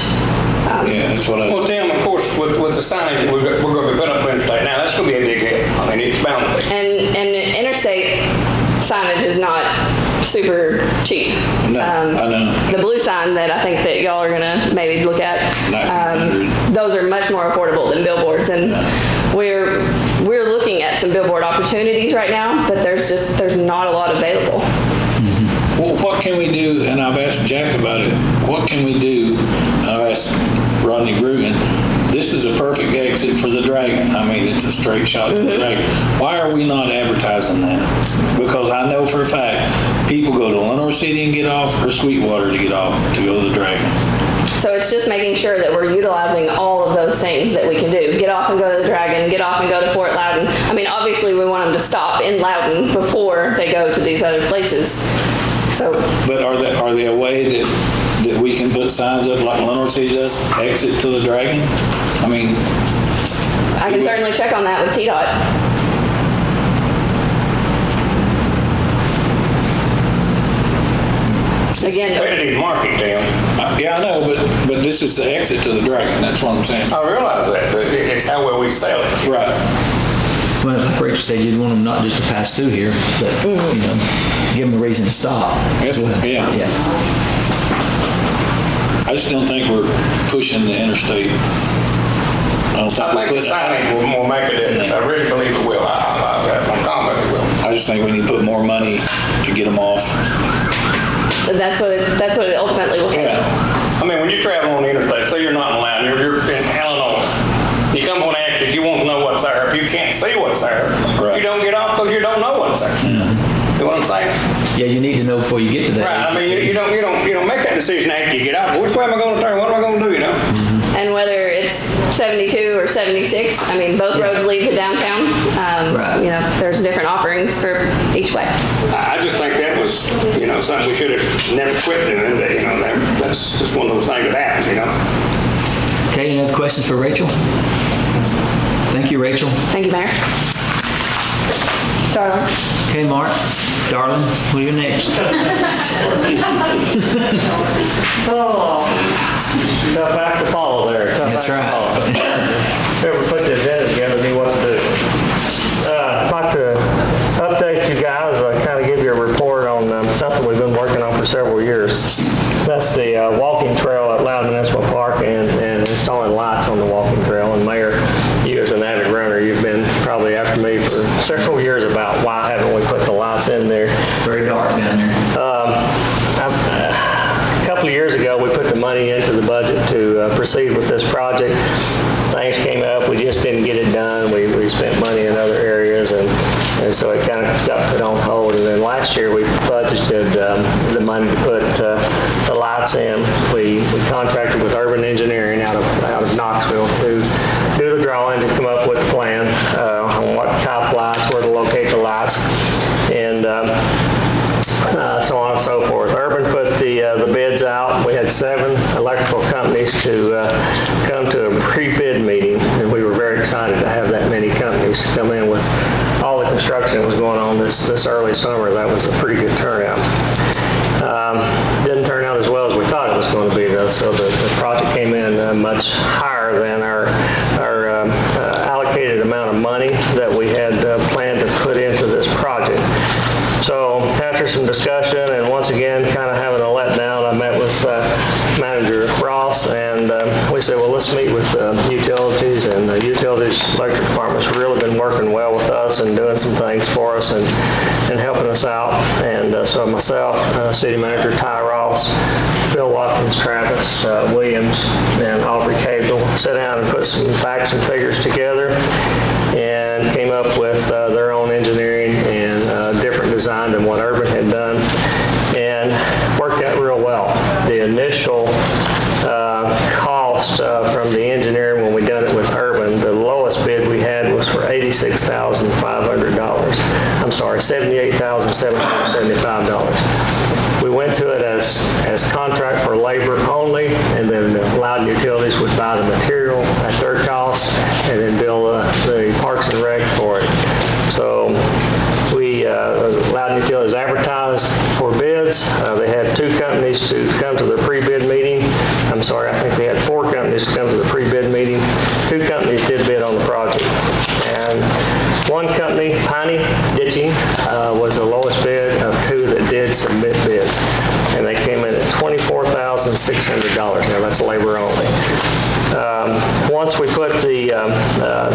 Yeah, that's what I was. Well, Tim, of course, with the signage that we're going to be putting up on interstate now, that's going to be a big hit. I mean, it's bound to be. And interstate signage is not super cheap. No, I know. The blue sign that I think that y'all are gonna maybe look at, those are much more affordable than billboards, and we're looking at some billboard opportunities right now, but there's not a lot available. Well, what can we do, and I've asked Jack about it, what can we do, and I've asked Rodney Grugan, this is a perfect exit for the Dragon. I mean, it's a straight shot to the Dragon. Why are we not advertising that? Because I know for a fact, people go to Lenore City and get off, or Sweetwater to get off, to go to the Dragon. So it's just making sure that we're utilizing all of those things that we can do. Get off and go to the Dragon, get off and go to Fort Loudon. I mean, obviously we want them to stop in Loudon before they go to these other places. So, but are they a way that we can put signs up like Lenore City does, exit to the Dragon? I mean, I can certainly check on that with TDOT. Again, competitive market, Tim. Yeah, I know, but this is the exit to the Dragon. That's what I'm saying. I realize that, but it's how well we sell it. Right. Well, like Rachel said, you'd want them not just to pass through here, but give them a reason to stop as well. Yeah. I just don't think we're pushing the interstate. I think the signage will make a difference. I really believe it will. I'm confident it will. I just think we need to put more money to get them off. That's what it ultimately will take. Yeah. I mean, when you travel on the interstate, say you're not in Loudon, you're in Illinois. You come on an exit, you won't know what's there. If you can't see what's there, you don't get off because you don't know what's there. You know what I'm saying? Yeah, you need to know before you get to that. Right. I mean, you don't make that decision after you get off. Which way am I going to turn? What am I going to do? And whether it's 72 or 76, I mean, both roads lead to downtown. There's different offerings for each way. I just think that was, something we should have never quit doing. That's just one of those things that happens, Okay, any other questions for Rachel? Thank you, Rachel. Thank you, Mayor. Darling. Okay, Mark. Darling, well, you're next. Tough act to follow there. That's right. Whoever put the agenda together knew what to do. I'd like to update you guys proceed with this project. Things came up, we just didn't get it done. We spent money in other areas, and so it kind of got put on hold. And then last year, we budgeted the money to put the lights in. We contracted with Urban Engineering out of Knoxville to do the drawings and come up with a plan on what type of lights, where to locate the lights, and so on and so forth. Urban put the bids out. We had 7 electrical companies to come to a pre-bid meeting, and we were very excited to have that many companies to come in with all the construction that was going on this early summer. That was a pretty good turnout. Didn't turn out as well as we thought it was going to be, though, so the project came in much higher than our allocated amount of money that we had planned to put into this project. So after some discussion and once again kind of having a letdown, I met with Manager Ross, and we said, well, let's meet with utilities, and the utilities electric department's really been working well with us and doing some things for us and helping us out. And so myself, City Manager Ty Ross, Bill Watkins, Travis Williams, and Aubrey Cable sat down and put some facts and figures together and came up with their own engineering and different design than what Urban had done, and worked out real well. The initial cost from the engineering when we done it with Urban, the lowest bid we had was for $86,500. I'm sorry, $78,775. We went to it as contract for labor only, and then the Loudon Utilities would buy the material at their cost and then bill the Parks and Rec for it. So we, Loudon Utilities advertised for bids. They had 2 companies to come to the pre-bid meeting. I'm sorry, I think they had 4 companies to come to the pre-bid meeting. 2 companies did bid on the project. And one company, Piney Ditching, was the lowest bid of 2 that did submit bids. And they came in at $24,600. Now that's labor only. Once we put the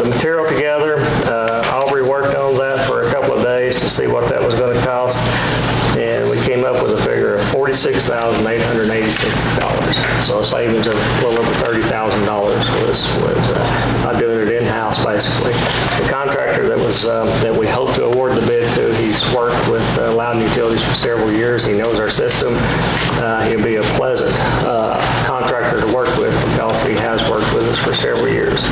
material together, Aubrey worked on that for a couple of days to see what that was going to cost, and we came up with a figure of $46,886. So a savings of a little over $30,000 was by doing it in-house, basically. The contractor that we hope to award the bid to, he's worked with Loudon Utilities for several years. He knows our system. He'll be a pleasant contractor to work with because he has worked with us for several years.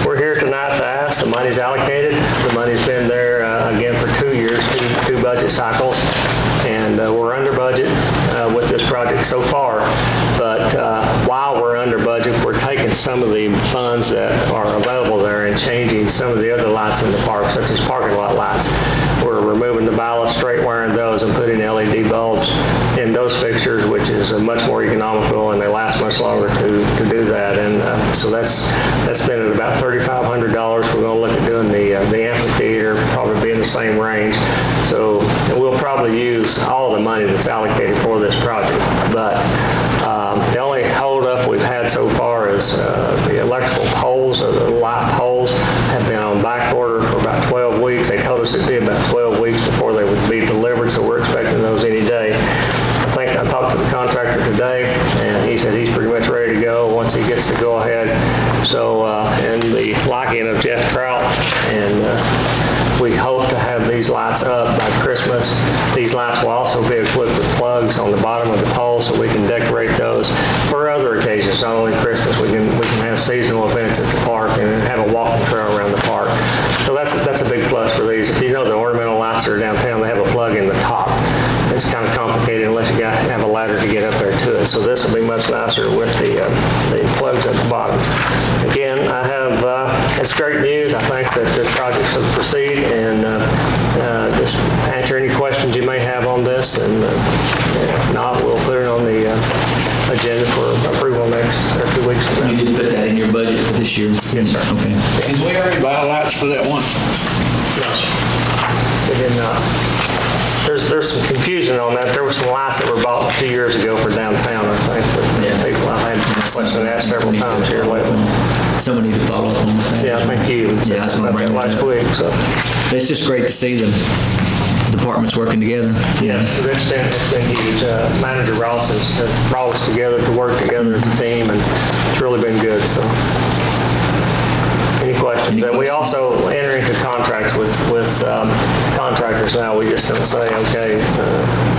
We're here tonight to ask. The money's allocated. The money's been there again for 2 years, two budget cycles, and we're under budget with this project so far. But while we're under budget, we're taking some of the funds that are available there and changing some of the other lights in the park, such as parking lot lights. We're removing the ballast, straight wiring those, and putting LED bulbs in those fixtures, which is much more economical, and they last much longer to do that. And so that's been at about $3,500. We're going to look at doing the amphitheater, probably be in the same range. So we'll probably use all the money that's allocated for this project. But the only holdup we've had so far is the electrical poles, or the light poles, have been on back order for about 12 weeks. They told us it'd be about 12 weeks before they would be delivered, so we're expecting those any day. I think I talked to the contractor today, and he said he's pretty much ready to go once he gets the go-ahead. So, and the liking of Jeff Trout, and we hope to have these lights up by Christmas. These lights will also be equipped with plugs on the bottom of the pole, so we can decorate those for other occasions, not only Christmas. We can have seasonal events at the park and have a walking trail around the park. So that's a big plus for these. If you know the ornamental lights that are downtown, they have a plug in the top. It's kind of complicated unless you have a ladder to get up there to it. So this will be much nicer with the plugs at the bottom. Again, it's great news. I think that this project should proceed, and just answer any questions you may have on this, and if not, we'll put it on the agenda for approval next 2 weeks from now. You did put that in your budget for this year? Yes, sir. Okay. Did we already buy lights for that one? Yes. We did not. There's some confusion on that. There were some lights that were bought 2 years ago for downtown, I think, but people, I've had questioned that several times here lately. Someone need to follow up on that. Yeah, thank you. Yeah, I was going to bring that last up. week. So It's just great to see the departments working together. Yes, it's been huge. Manager Ross has brought us together to work together as a team, and it's really been good. So, any questions? And we also enter into contracts with contractors now. We just don't say, okay,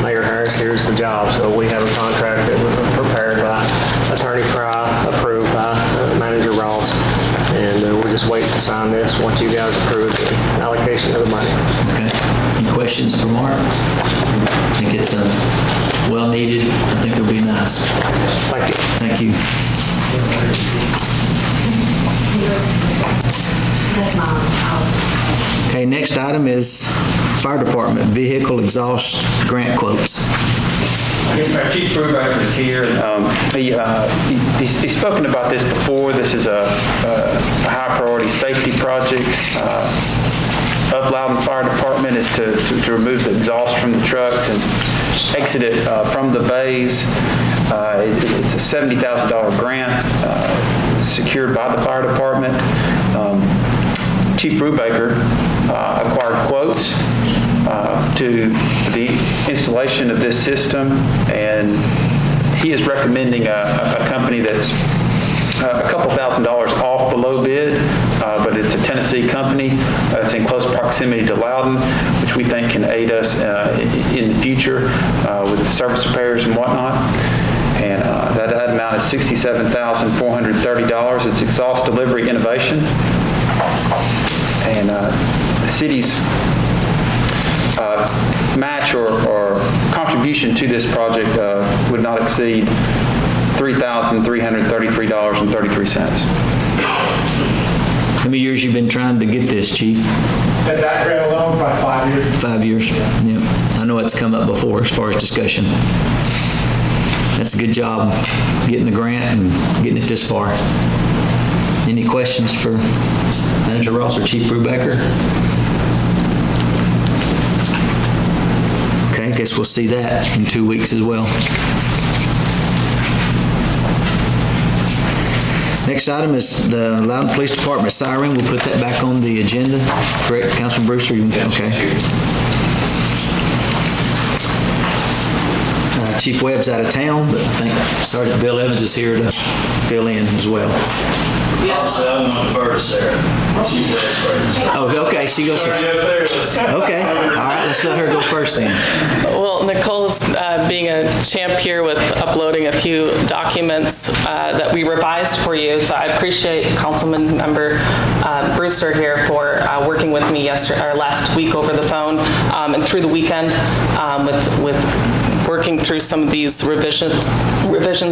Mayor Harris, here's the job. So we have a contract that was prepared by Attorney Fry, approved by Manager Ross, and we're just waiting to sign this once you guys approve the allocation of the money. Okay. Any questions for Mark? I think it's well needed. I think it'll be nice. Thank you. Thank you. Okay, next item is Fire Department Vehicle Exhaust Grant Quotes. Yes, our Chief Brubaker is here. He's spoken about this before. This is a high priority safety project of Loudon Fire Department, is to remove the exhaust from the trucks and exit it from the bays. It's a $70,000 grant secured by the fire department. Chief Brubaker acquired quotes to the installation of this system, and he is recommending a company that's a couple $1,000s off the low bid, but it's a Tennessee company that's in close proximity to Loudon, which we think can aid us in the future with the service repairs and whatnot. And that amount is $67,430. It's exhaust delivery innovation. And the city's match or contribution to this project would not exceed $3,333.33. How many years you been trying to get this, Chief? At that grant alone, probably 5 years. 5 years? Yeah. I know it's come up before as far as discussion. That's a good job getting the grant and getting it this far. Any questions for Manager Ross or Chief Brubaker? Okay, I guess we'll see that in 2 weeks as well. Next item is the Loudon Police Department siren. We'll put that back on the agenda. Correct, Councilman Brewster? Okay. Chief Webb's out of town, but I think Sergeant Bill Evans is here to fill in as well. Obviously, I'm going to defer to Sarah. She's the expert. Oh, okay, she goes first. Okay, all right, let's let her go first then. Well, Nicole's being a champ here with uploading a few documents that we revised for you, so I appreciate Councilman Member Brewster here for working with me last week over the phone and through the weekend with working through some of these revisions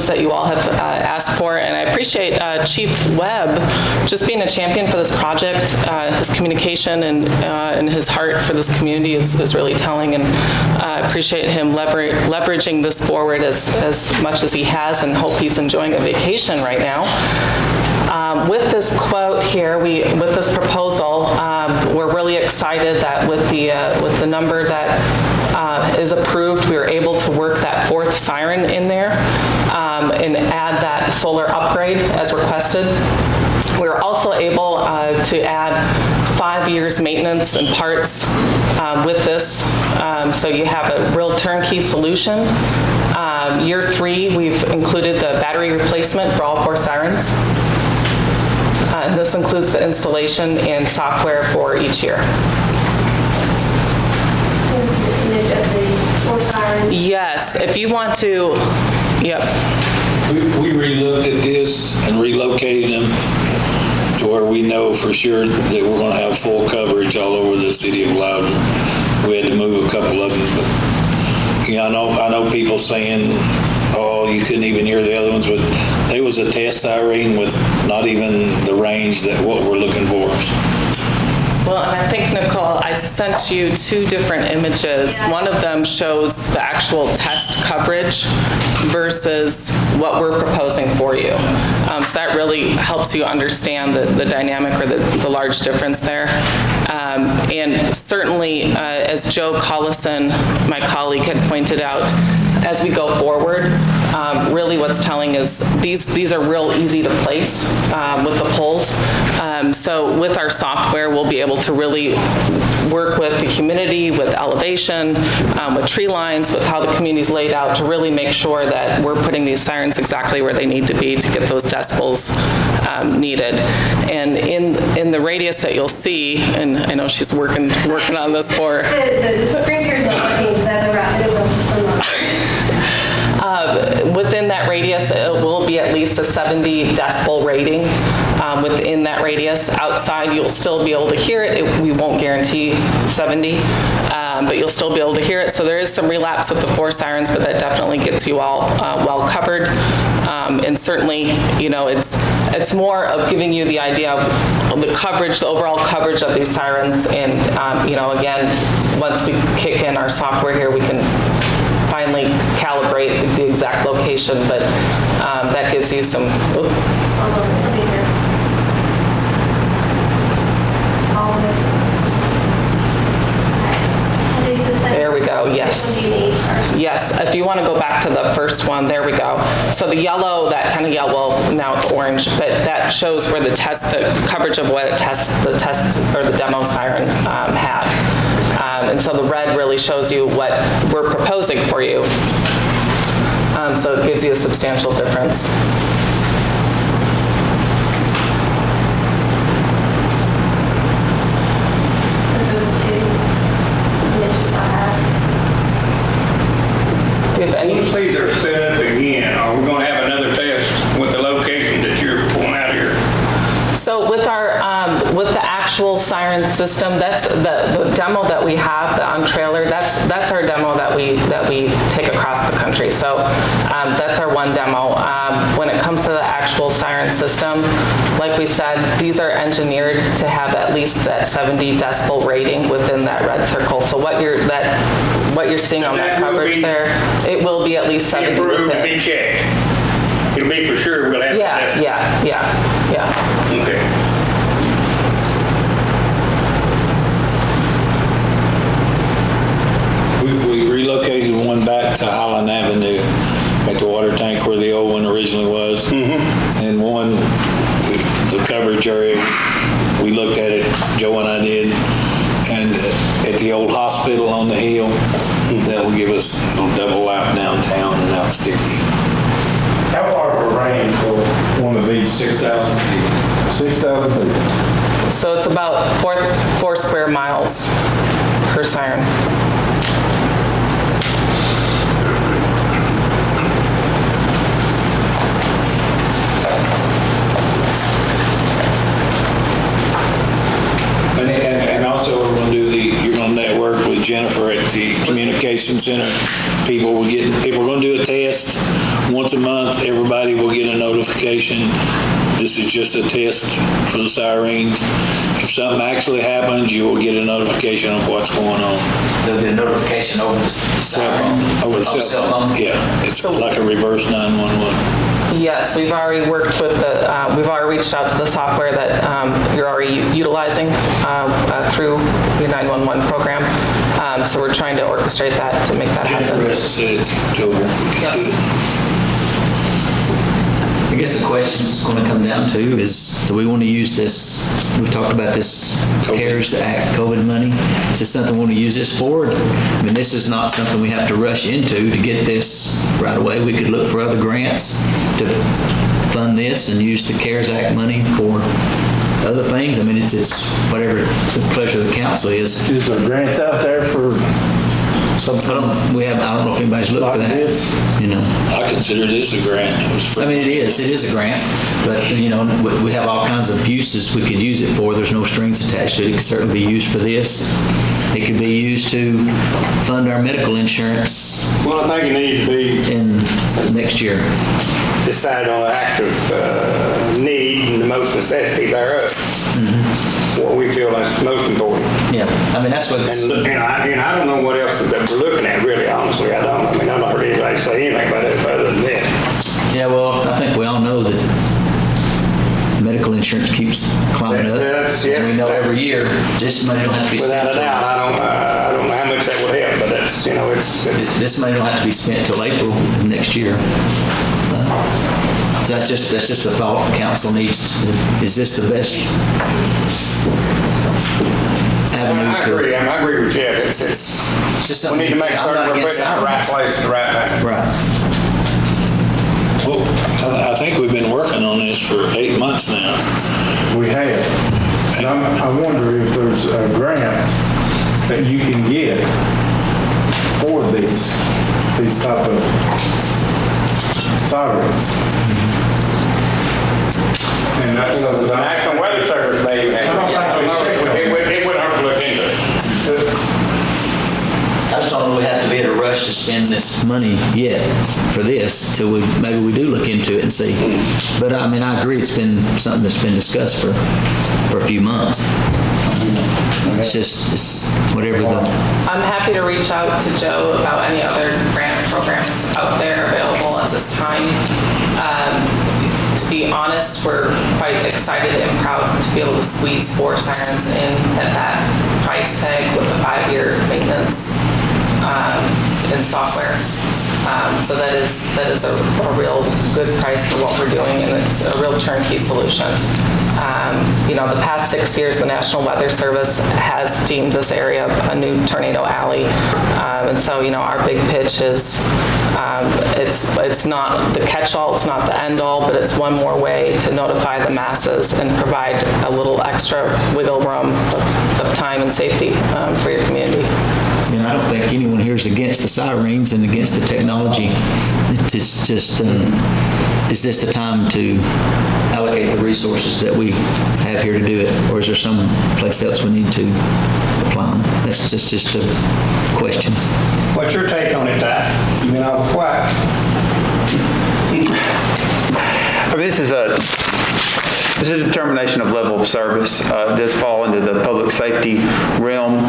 that you all have asked for. And I appreciate Chief Webb just being a champion for this project. His communication and his heart for this community is really telling, and I appreciate him leveraging this forward as much as he has, and hope he's enjoying a vacation right now. With this quote here, with this proposal, we're really excited that with the number that is approved, we were able to work that fourth siren in there and add that solar upgrade as requested. We were also able to add 5 years maintenance and parts with this, so you have a real turnkey solution. Year 3, we've included the battery replacement for all 4 sirens. And this includes the installation and software for each year. Yes, if you want to, yep. We re-looked at this and relocated them to where we know for sure that we're going to have full coverage all over the city of Loudon. We had to move a couple of them, but I know people saying, oh, you couldn't even hear the other ones, but it was a test siren with not even the range that what we're looking for. Well, and I think, Nicole, I sent you 2 different images. Yeah. One of them shows the actual test coverage versus what we're proposing for you. So that really helps you understand the dynamic or the large difference there. And certainly, as Joe Collison, my colleague, had pointed out, as we go forward, really what's telling is these are real easy to place with the poles. So with our software, we'll be able to really work with the humidity, with elevation, with tree lines, with how the community's laid out to really make sure that we're putting these sirens exactly where they need to be to get those decibels needed. And in the radius that you'll see, and I know she's working on this for. The screen shares not working, is that the right? It will just unlock. Within that radius, it will be at least a 70 decibel rating within that radius. Outside, you'll still be able to hear it. We won't guarantee 70, but you'll still be able to hear it. So there is some relapse with the 4 sirens, but that definitely gets you all well covered. And certainly, you know, it's more of giving you the idea of the coverage, the overall coverage of these sirens. And, you know, again, once we kick in our software here, we can finally calibrate the exact location, but that gives you some. There we go, yes. Yes, if you want to go back to the first one, there we go. So the yellow, that kind of yellow, now it's orange, but that shows where the coverage of what the test or the demo siren had. And so the red really shows you what we're proposing for you. So it gives you a substantial difference. Once these are set up again, are we going to have another test with the location that you're pulling out here? So with our with the actual siren system, that's the demo that we have, the on trailer. That's our demo that we take across the country. So that's our one demo. When it comes to the actual siren system, like we said, these are engineered to have at least that 70 decibel rating within that red circle. So what you're seeing on that coverage there, it will be at least 70. Approved and be checked. It'll be for sure. We'll have Yeah. Okay. We relocated one back to Highland Avenue at the water tank where the old one originally was. And one, the coverage area, we looked at it, Joe and I did, and at the old hospital on the hill, that will give us a little double lap downtown and out Sticky. How far of a range will one of these? 6,000 feet. 6,000 feet. So it's about 4 square miles per siren. And also we're going to do you're going to network with Jennifer at the communication center. People will get, if we're going to do a test once a month, everybody will get a notification. This is just a test for the sirens. If something actually happens, you will get a notification of what's going on. They'll get a notification over the cell phone? Over the cell phone? Yeah, it's like a reverse 911. Yes, we've already worked with we've already reached out to the software that you're already utilizing through your 911 program. So we're trying to orchestrate that to make that happen. Jennifer said it's October. Good. I guess the question is going to come down to is, do we want to use this, we talked about this CARES Act COVID money. Is this something we want to use this for? I mean, this is not something we have to rush into to get this right away. We could look for other grants to fund this and use the CARES Act money for other things. I mean, it's whatever the pleasure of the council is. Is there grants out there for something? I don't know if anybody's looked for that. You know, I consider this a grant. I mean, it is a grant, but you know, we have all kinds of uses we could use it for. There's no strings attached to it. It could certainly be used for this. It could be used to fund our medical insurance. Well, I think it needs to be in next year. Decided on the active need and the most necessity thereof. What we feel is most important. Yeah, I mean, that's what. And I don't know what else that we're looking at, really, honestly. I don't. I mean, I'm not heard anybody say anything about it other than that. Yeah, well, I think we all know that medical insurance keeps climbing up. Yes. And we know every year, this money don't have to be spent. Without a doubt, I don't know how much that would help, but it's, you know, it's. This may not have to be spent till April of next year. So that's just a thought council needs. Is this the best avenue I agree with Jeff. It's just we need to make certain we're putting it in the right place at the right time. Right. Well, I think we've been working on this for 8 months now. We have. And I wonder if there's a grant that you can get for these type of sirens. And that's the National Weather Service may even have. It wouldn't hurt to look into it. I just don't know we have to be in a rush to spend this money yet for this till maybe we do look into it and see. But I mean, I agree it's been something that's been discussed for a few months. It's whatever the... I'm happy to reach out to Joe about any other grant programs out there available at this time. To be honest, we're quite excited and proud to be able to squeeze 4 sirens in at that price tag with a 5-year maintenance and software. So that is a real good price for what we're doing, and it's a real turnkey solution. You know, the past 6 years, the National Weather Service has deemed this area a new tornado alley. And so, you know, our big pitch is it's not the catch-all, it's not the end-all, but it's one more way to notify the masses and provide a little extra wiggle room of time and safety for your community. And I don't think anyone here is against the sirens and against the technology. It's just, is this the time to allocate the resources that we have here to do it? Or is there some place else we need to apply them? That's just a question. What's your take on it, Ty? You been off whack? I mean, this is a determination of level of service. It does fall into the public safety realm.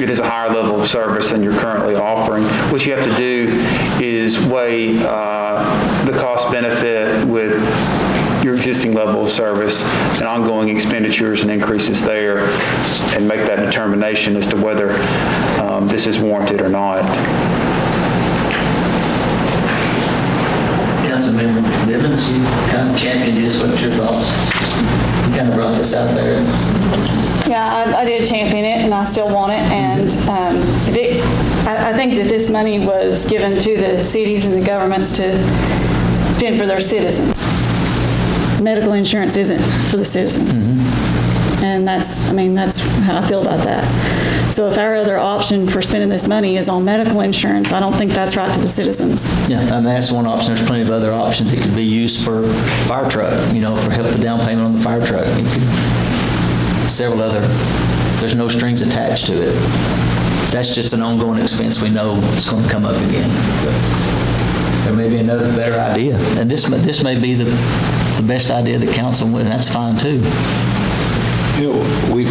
It is a higher level of service than you're currently offering. What you have to do is weigh the cost benefit with your existing level of service and ongoing expenditures and increases there, and make that determination as to whether this is warranted or not. Councilmember Bivens, you kind of championed this. What's your thoughts? You kind of brought this out there. Yeah, I did champion it, and I still want it. And I think that this money was given to the cities and the governments to spend for their citizens. Medical insurance isn't for the citizens. And that's how I feel about that. So if our other option for spending this money is on medical insurance, I don't think that's right to the citizens. Yeah, I mean, that's one option. There's plenty of other options. It could be used for fire truck, you know, for help the down payment on the fire truck. Several other, there's no strings attached to it. That's just an ongoing expense we know it's going to come up again. But there may be another better idea. And this may be the best idea the council, and that's fine too. You know, we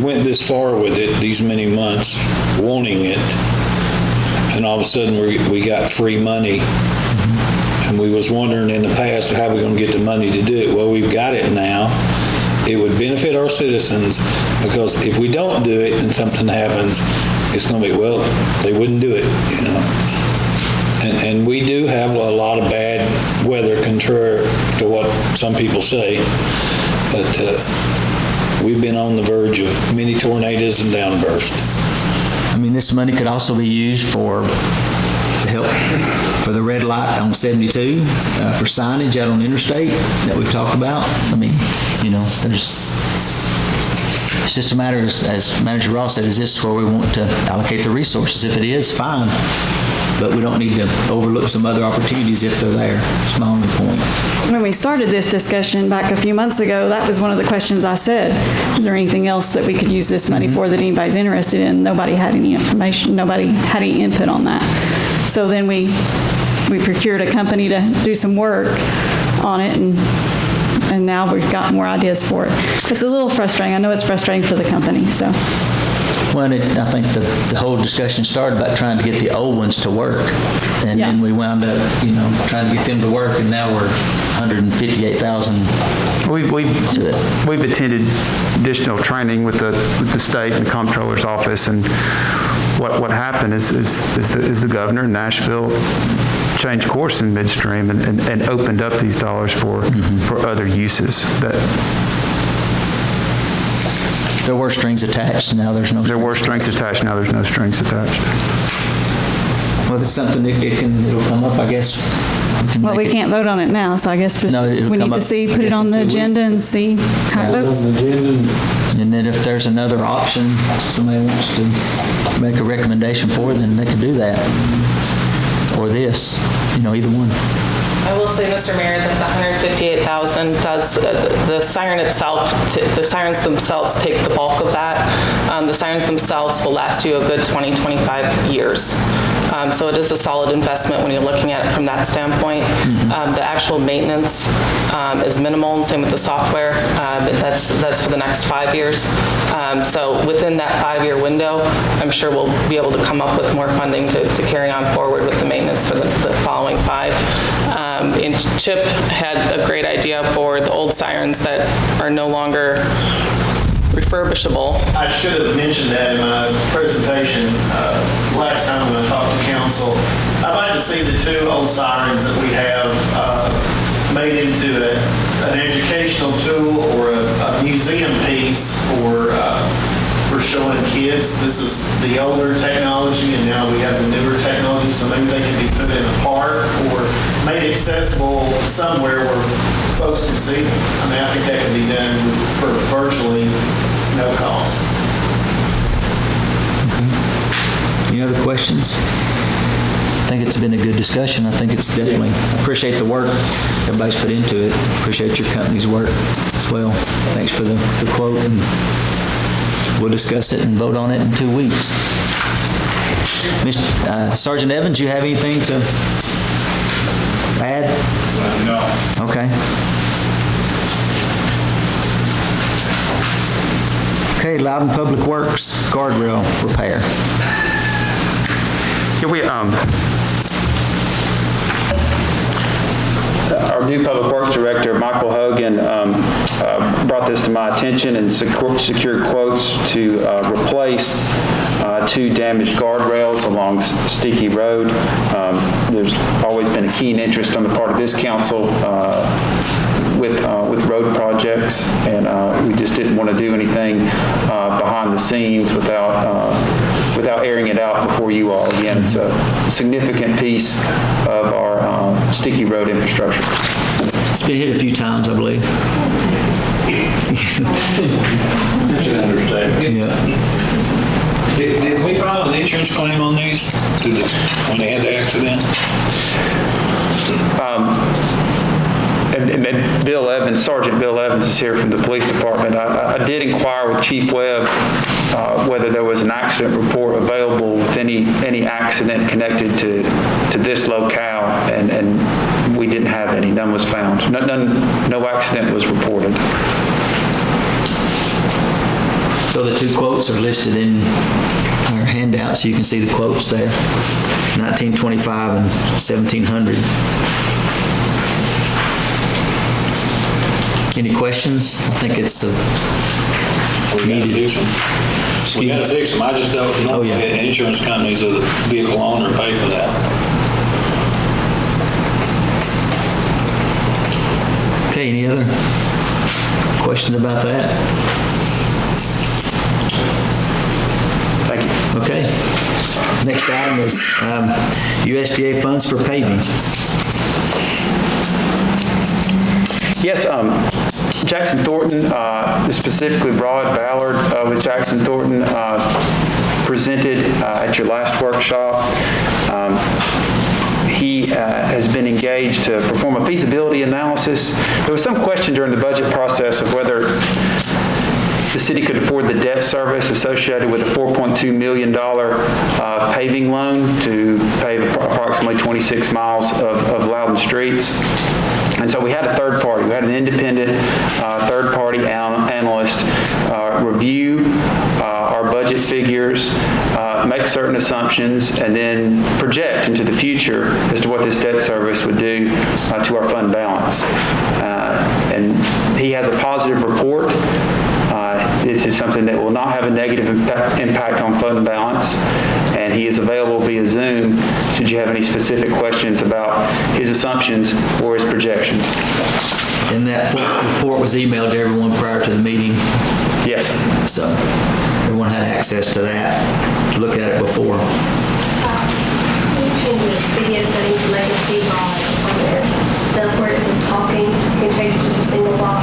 went this far with it, these many months, wanting it, and all of a sudden we got free money, and we was wondering in the past how we're going to get the money to do it. Well, we've got it now. It would benefit our citizens, because if we don't do it and something happens, it's going to be, well, they wouldn't do it, you know. And we do have a lot of bad weather, contrary to what some people say, but we've been on the verge of many tornadoes and downbursts. I mean, this money could also be used for help for the red light on 72, for signage out on Interstate that we've talked about. I mean, you know, it's just a matter, as Manager Ross said, is this where we want to allocate the resources? If it is, fine. But we don't need to overlook some other opportunities if they're there. That's my only point. When we started this discussion back a few months ago, that was one of the questions I said. Is there anything else that we could use this money for that anybody's interested in? Nobody had any information. Nobody had any input on that. So then we procured a company to do some work on it, and now we've got more ideas for it. It's a little frustrating. I know it's frustrating for the company. So. Well, I think the whole discussion started about trying to get the old ones to work, and then we wound up, you know, trying to get them to work, and now we're $158,000. We've attended additional training with the state and the comptroller's office, and what happened is the governor in Nashville changed course in midstream and opened up these dollars for other uses. There were strings attached, now there's no. There were strings attached, now there's no strings attached. Well, it's something, it'll come up, I guess. Well, we can't vote on it now, so I guess we need to see, put it on the agenda and see how it votes. And then if there's another option somebody wants to make a recommendation for, then they can do that. Or this, either one. I will say, Mr. Mayor, that the $158,000 does, the siren itself, the sirens themselves take the bulk of that. The sirens themselves will last you a good 20, 25 years. So it is a solid investment when you're looking at it from that standpoint. The actual maintenance is minimal, and same with the software, but that's for the next 5 years. So within that 5-year window, I'm sure we'll be able to come up with more funding to carry on forward with the maintenance for the following 5. And Chip had a great idea for the old sirens that are no longer refurbishable. I should have mentioned that in my presentation last time when I talked to council. I'd like to see the 2 old sirens that we have made into an educational tool or a museum piece for showing kids. This is the older technology, and now we have the newer technology, so maybe they can be put in a park or made accessible somewhere where folks can see them. I mean, I think that can be done for virtually no cost. Okay. Any other questions? I think it's been a good discussion. I think it's definitely, I appreciate the work everybody's put into it. Appreciate your company's work as well. Thanks for the quote, and we'll discuss it and vote on it in 2 weeks. Sergeant Evans, you have anything to add? No. Okay. Okay, Loudon Public Works guardrail repair. Our new Public Works Director, Michael Hogan, brought this to my attention and secured quotes to replace 2 damaged guardrails along Sticky Road. There's always been a keen interest on the part of this council with road projects, and we just didn't want to do anything behind the scenes without airing it out before you all. Again, it's a significant piece of our Sticky Road infrastructure. It's been hit a few times, I believe. That's an understatement. Yeah. Did we file an insurance claim on these when they had the accident? And Bill Evans, Sergeant Bill Evans is here from the police department. I did inquire with Chief Webb whether there was an accident report available with any accident connected to this locale, and we didn't have any. None was found. No accident was reported. So the 2 quotes are listed in our handout, so you can see the quotes there, 1925 and 1700. Any questions? I think it's needed. We got to fix them. I just don't know if insurance companies or the vehicle owner pay for that. Okay, any other questions about that? Thank you. Okay. Next item is USDA funds for paving. Yes, Jackson Thornton, specifically Rod Ballard with Jackson Thornton, presented at your last workshop. He has been engaged to perform a feasibility analysis. There was some question during the budget process of whether the city could afford the debt service associated with a $4.2 million paving loan to pave approximately 26 miles of Loudon streets. And so we had a third party. We had an independent third-party analyst review our budget figures, make certain assumptions, and then project into the future as to what this debt service would do to our fund balance. And he has a positive report. This is something that will not have a negative impact on fund balance. you have any specific questions about his assumptions or his projections. And that full report was emailed to everyone prior to the meeting? Yes. So everyone had access to that, to look at it before. You can do video settings and legacy box on there. The where it says talking, you can change it to a single box.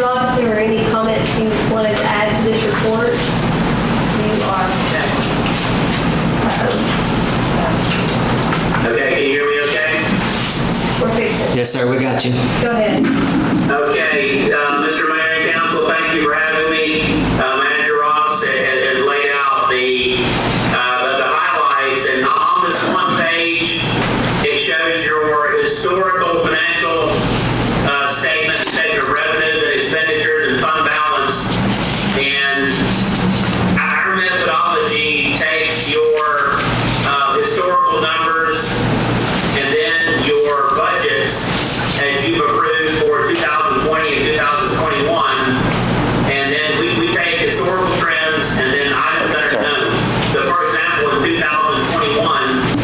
Rob, if there were any comments you wanted to add to this report, you are. Okay, can you hear me okay? We're fixing. Yes, sir, we got you. Go ahead. Okay, Mr. Mayor and Council, thank you for having me. Manager Ross has laid out the highlights, and on this one page, it shows your historical financial statement of revenues and expenditures and fund balance. And our methodology takes your historical numbers and then your budgets as you've approved for 2020 and 2021, and then we take historical trends and then items that are known. So for example, in 2021,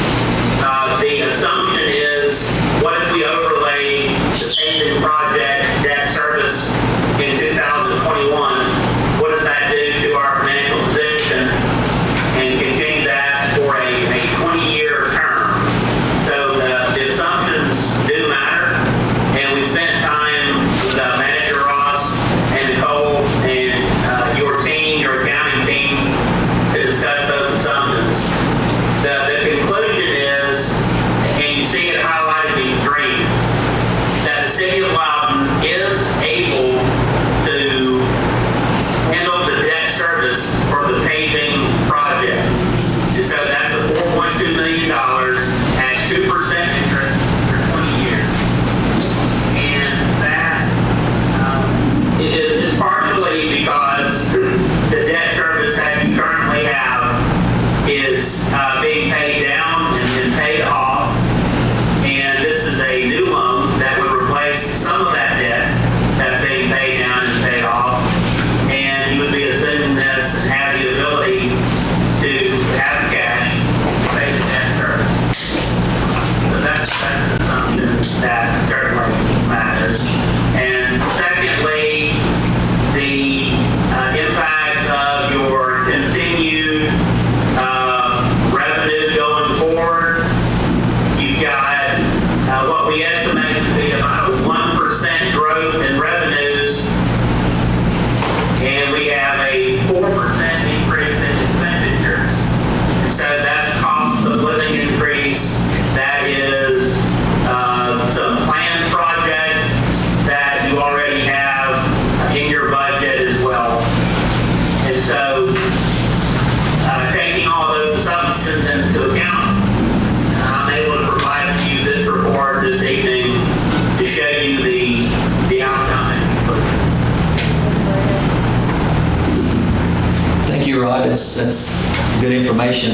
the assumption is, what if we overlay the paving project debt service in 2021? What does that do to our financial position? And continue that for a 20-year term. So the assumptions do matter, and we spent time with Manager Ross and Nicole and your team, your accounting team, to discuss those assumptions. The conclusion is, and you see it highlighted in green, that the city of Loudon is able to handle the debt service for the paving project. And so that's the $4.2 million at 2% interest for 20 years. And that is partially because the debt service that you currently have is being paid down and paid off. And this is a new loan that would replace some of that debt that's being paid down and paid off. And you would be assuming this and have the ability to have cash to pay the debt service. So that's an assumption that certainly matters. And secondly, the impact of your continued revenue going forward. You've got what we estimate to be about a 1% growth in revenues, and we have a 4% increase in expenditures. And so that's cost of living increase. That is some planned projects that you already have in your budget as well. And so taking all those assumptions into account, I'm able to provide to you this report this evening to show you the outcome and conclusion. Thank you, Rod. That's good information.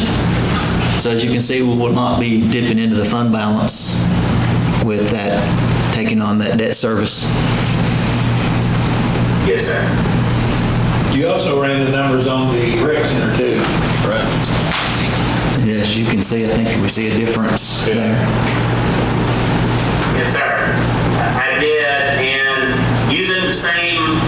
So as you can see, we will not be dipping into the fund balance with that, taking on that debt service. Yes, sir. You also ran the numbers on the rec center too. Right. And as you can see, I think we see a difference there. Yes, sir. I did, and using the same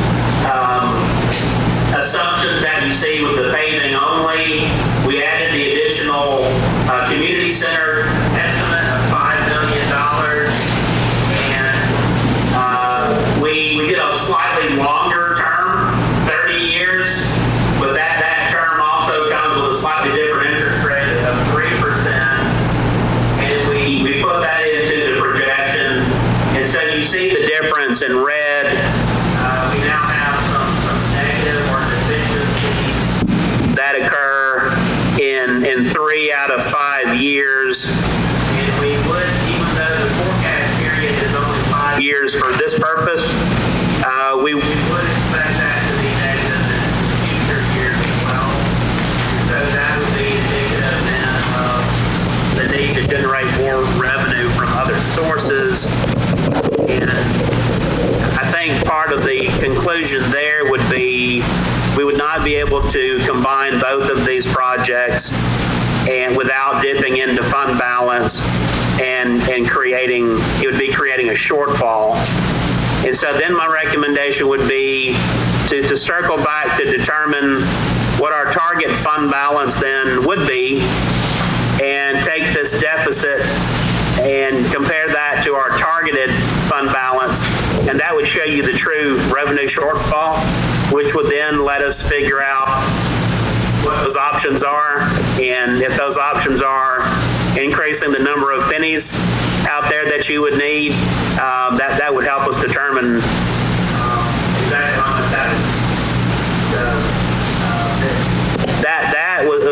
assumptions that you see with the paving only, we added the additional community center estimate of $5 million, and we did a slightly longer term, 30 years, but that term also comes with a slightly different interest rate of 3%, and we put that into the projection, and so you see the difference in red. We now have some negative or deficiencies that occur in 3 out of 5 years, and we would, even though the forecast period is only 5 years for this purpose, we would expect that to be negative in future years as well. So that would be indicative then of the need to generate more revenue from other sources. And I think part of the conclusion there would be we would not be able to combine both of these projects and without dipping into fund balance and it would be creating a shortfall. And so then my recommendation would be to circle back to determine what our target fund balance then would be and take this deficit and compare that to our targeted fund balance, and that would show you the true revenue shortfall, which would then let us figure out what those options are, and if those options are increasing the number of pennies out there that you would need, that would help us determine exactly how much that is.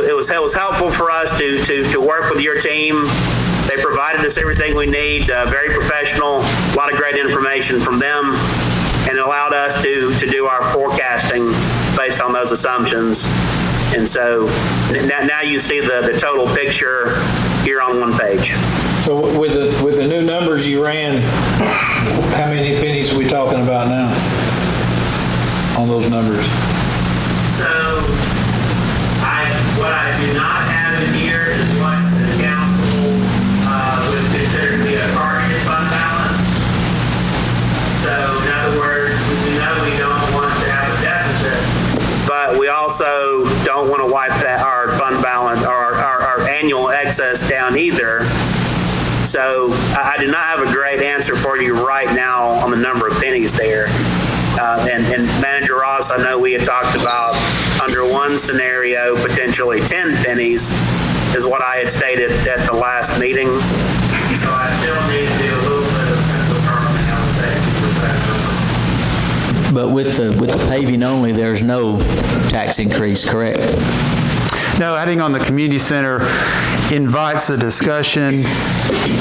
It was helpful for us to work with your team. They provided us everything we need, very professional, a lot of great information from them, and it allowed us to do our forecasting based on those assumptions. And so now you see the total picture here on one page. So with the new numbers you ran, how many pennies are we talking about now on those numbers? So what I do not have in here is what the council would consider to be a targeted fund balance. So in other words, we know we don't want to have a deficit, but we also don't want to wipe our fund balance or our annual excess down either. So I do not have a great answer for you right now on the number of pennies there. And Manager Ross, I know we had talked about under one scenario, potentially 10 pennies is what I had stated at the last meeting. So I still need to do a little bit of determining how to take with that number. But with the paving only, there's no tax increase, correct? No, adding on the community center invites a discussion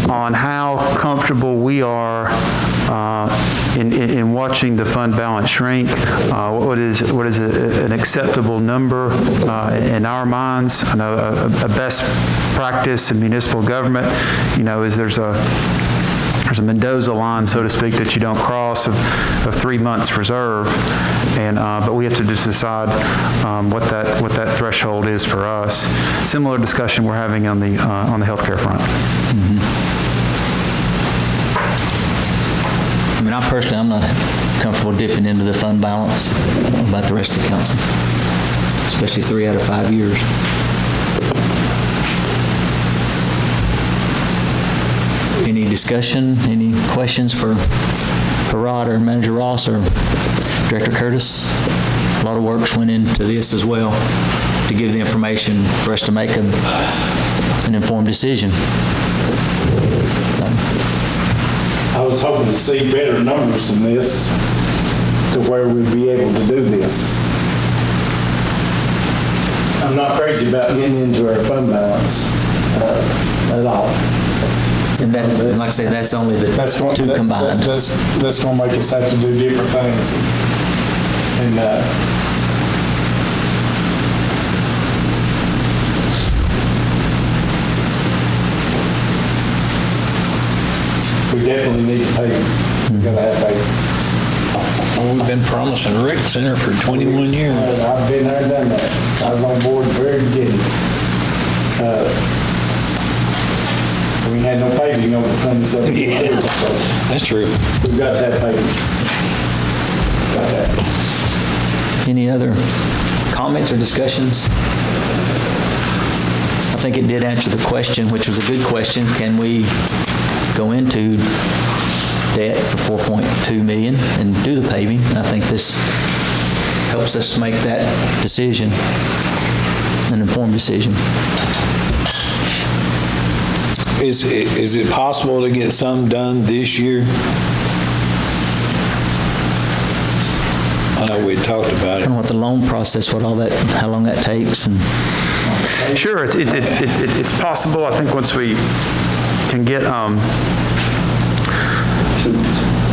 on how comfortable we are in watching the fund balance shrink. What is an acceptable number in our minds? I know a best practice in municipal government, is there's a Mendoza line, so to speak, that you don't cross of 3 months reserve, but we have to just decide what that threshold is for us. Similar discussion we're having on the healthcare front. I mean, I'm not comfortable dipping into the fund balance. About the rest of the council, especially 3 out of 5 years. Any discussion, any questions for Rod or Manager Ross or Director Curtis? A lot of work went into this as well to give the information for us to make an informed decision. I was hoping to see better numbers than this to where we'd be able to do this. I'm not crazy about getting into our fund balance at all. And like I say, that's only the two combined. That's going to make us have to do different things. And we definitely need to pay. We've got to have pay. Well, we've been promising Rec Center for 21 years. I've been there and done that. I was on board at the very beginning. We had no paving over 27 years. So that's true. We've got that paving. Got that. Any other comments or discussions? I think it did answer the question, which was a good question. Can we go into debt for $4.2 million and do the paving? I think this helps us make that decision, an informed decision. Is it possible to get some done this year? I know we talked about it. I don't know what the loan process, how long that takes. And sure, it's possible. I think once we can get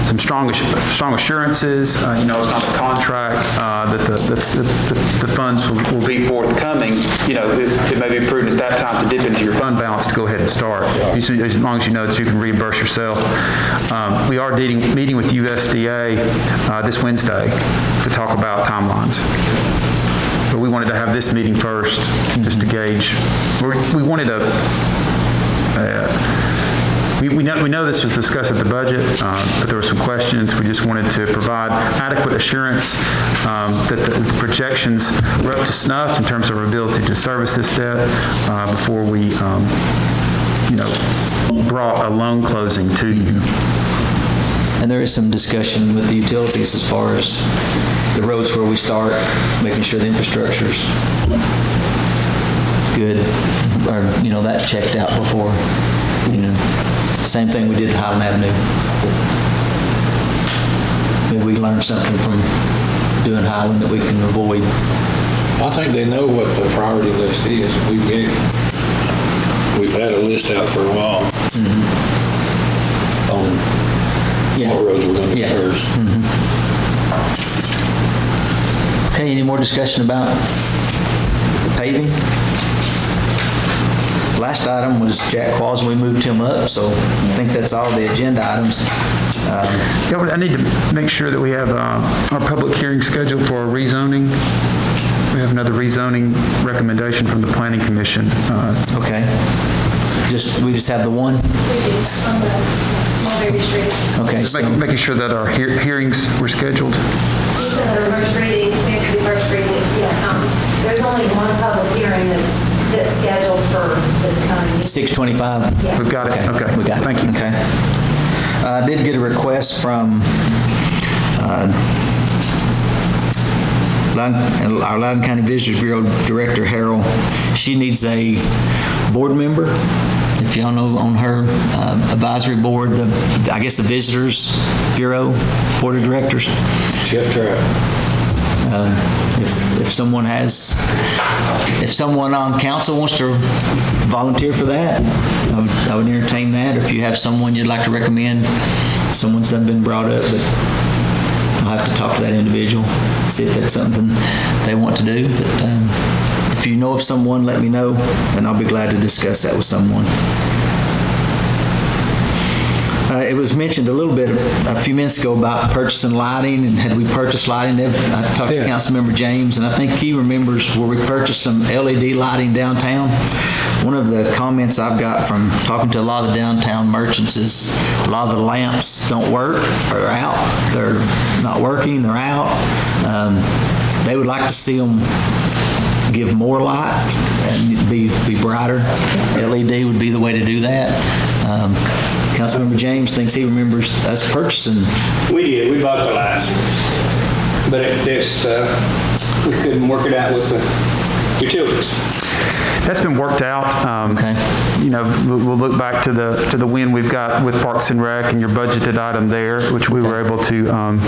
some strong assurances, it's not a contract, that the funds will be forthcoming, it may be prudent at that time to dip into your fund balance to go ahead and start, as long as you know that you can reimburse yourself. We are meeting with USDA this Wednesday to talk about timelines. But we wanted to have this meeting first, just to gauge. We wanted to. We know this was discussed at the budget, but there were some questions. We just wanted to provide adequate assurance that the projections were up to snuff in terms of our ability to service this debt before we, brought a loan closing to you. And there is some discussion with the utilities as far as the roads where we start, making sure the infrastructure's good, or, that checked out before, Same thing we did at Highland Avenue. Maybe we learned something from doing Highland that we can avoid. I think they know what the priority list is. We've had a list out for a while on what roads we're going to do first. Okay, any more discussion about the paving? Last item was Jack Qualls, and we moved him up, so I think that's all the agenda items. I need to make sure that we have our public hearing scheduled for our rezoning. We have another rezoning recommendation from the Planning Commission. Okay. We just have the one? We do, on the Mulberry Street. Okay. Just making sure that our hearings were scheduled. These are the first reading, they have to be first reading, there's only one public hearing that's scheduled for this coming year. 6:25? Yeah. We've got it. Okay. We got it. Thank you. Okay. I did get a request from our Loudon County Visitors Bureau Director, Harold. She needs a board member. If y'all know, on her advisory board, I guess the Visitors Bureau Board of Directors. Jeff Trapp. If someone on council wants to volunteer for that, I would entertain that. If you have someone you'd like to recommend, someone's done been brought up, but I'll have to talk to that individual, see if that's something they want to do. But if you know of someone, let me know, and I'll be glad to discuss that with someone. It was mentioned a little bit a few minutes ago about purchasing lighting, and had we purchased lighting, I talked to Councilmember James, and I think he remembers where we purchased some LED lighting downtown. One of the comments I've got from talking to a lot of the downtown merchants is a lot of the lamps don't work, or are out. They're not working, they're out. They would like to see them give more light and be brighter. LED would be the way to do that. Councilmember James thinks he remembers us purchasing. We did. We bought the lights, but it just we couldn't work it out with the utilities. That's been worked out. Okay. We'll look back to the win we've got with Parks and Rec and your budgeted item there, which we were able to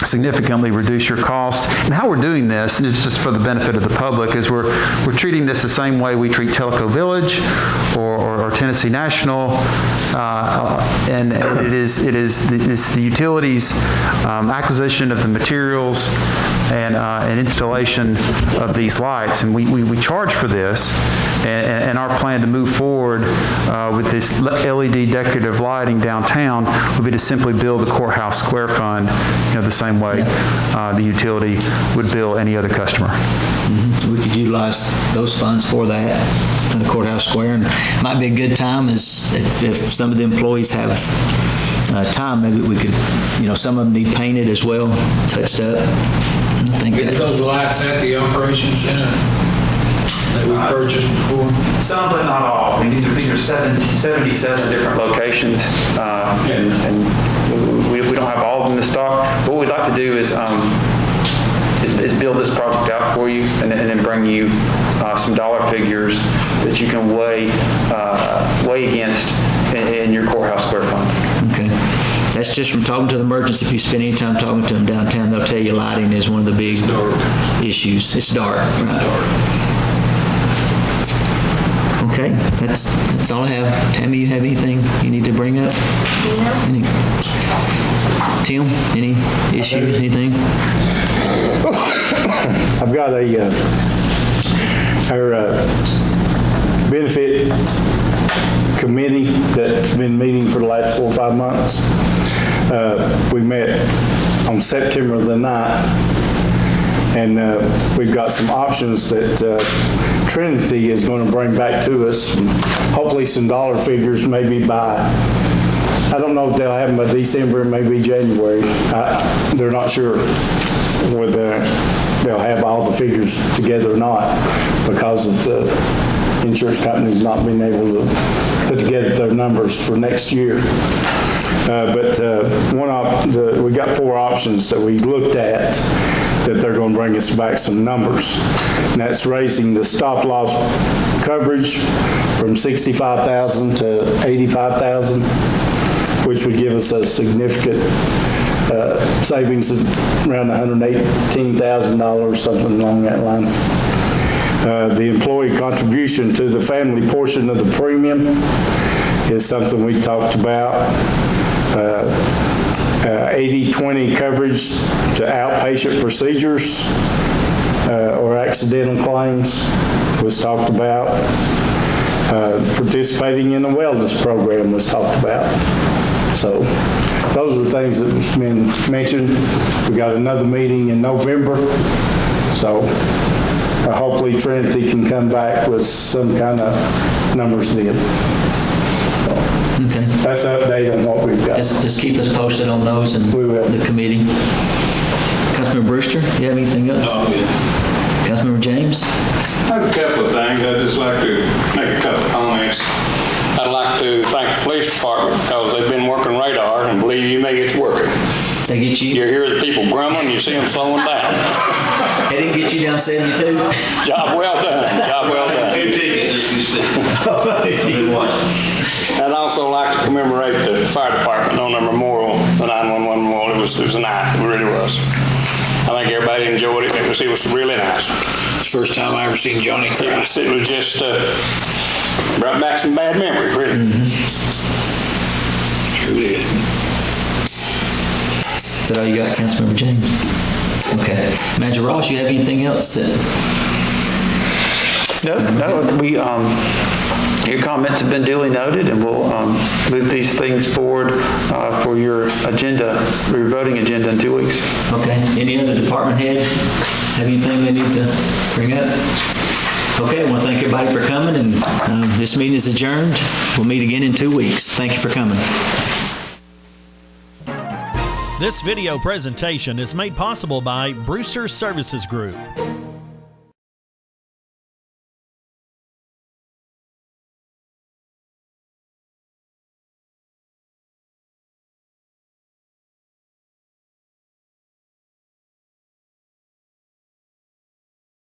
significantly reduce your cost. And how we're doing this, and it's just for the benefit of the public, is we're treating this the same way we treat Telco Village or Tennessee National, and it's the utilities acquisition of the materials and installation of these lights, and we charge for this. And our plan to move forward with this LED decorative lighting downtown would be to simply bill the courthouse square fund, the same way the utility would bill any other customer. Mm-hmm. We could utilize those funds for that in the courthouse square, and it might be a good time is if some of the employees have time, maybe we could, some of them need painted as well, touched up. I think Get those lights at the operations center that we purchased before? Some, but not all. I mean, these are 77 different locations, and we don't have all of them in stock. What we'd like to do is build this project out for you, and then bring you some dollar figures that you can weigh against in your courthouse square fund. Okay. That's just from talking to the merchants. If you spend any time talking to them downtown, they'll tell you lighting is one of the big issues. It's dark. Right? Okay, that's all I have. Tammy, you have anything you need to bring up? No. Tim, any issue, anything? I've got our benefit committee that's been meeting for the last 4 or 5 months. We met on September the 9th, and we've got some options that Trinity is going to bring back to us. Hopefully some dollar figures maybe by, I don't know if they'll have them by December, maybe January. They're not sure whether they'll have all the figures together or not because of the insurance companies not being able to put together their numbers for next year. We got 4 options that we looked at that they're going to bring us back some numbers. And that's raising the stop loss coverage from $65,000 to $85,000, which would give us a significant savings of around $118,000, something along that line. The employee contribution to the family portion of the premium is something we talked about. 80/20 coverage to outpatient procedures or accidental claims was talked about. Participating in a wellness program was talked about. So those are things that have been mentioned. We got another meeting in November. So hopefully Trinity can come back with some kind of numbers then. Okay. That's an update on what we've got. Just keep us posted on those and the committee. Councilmember Brewster, you have anything else? No, I'm good. Councilmember James? I have a couple of things. I'd just like to make a couple of comments. I'd like to thank the police department because they've been working radar, and believe you me, it's working. They get you? You hear the people grumbling, you see them slowing down. They didn't get you down 72? Job well done. Job well done. 2 tickets as we speak. I've been watching. I'd also like to commemorate the fire department on their memorial, the 911 memorial. It was nice. It really was. I think everybody enjoyed it. It was really nice. It's the first time I ever seen Johnny cry. It was just brought back some bad memories, really. Sure did. Is that all you got, Councilmember James? Okay. Manager Ross, you have anything else that... No, your comments have been duly noted, and we'll move these things forward for your agenda, for your voting agenda in 2 weeks. Okay. Any other department head have anything they need to bring up? Okay, I want to thank everybody for coming, and this meeting is adjourned. We'll meet again in 2 weeks. Thank you for coming. This video presentation is made possible by Brewster Services Group.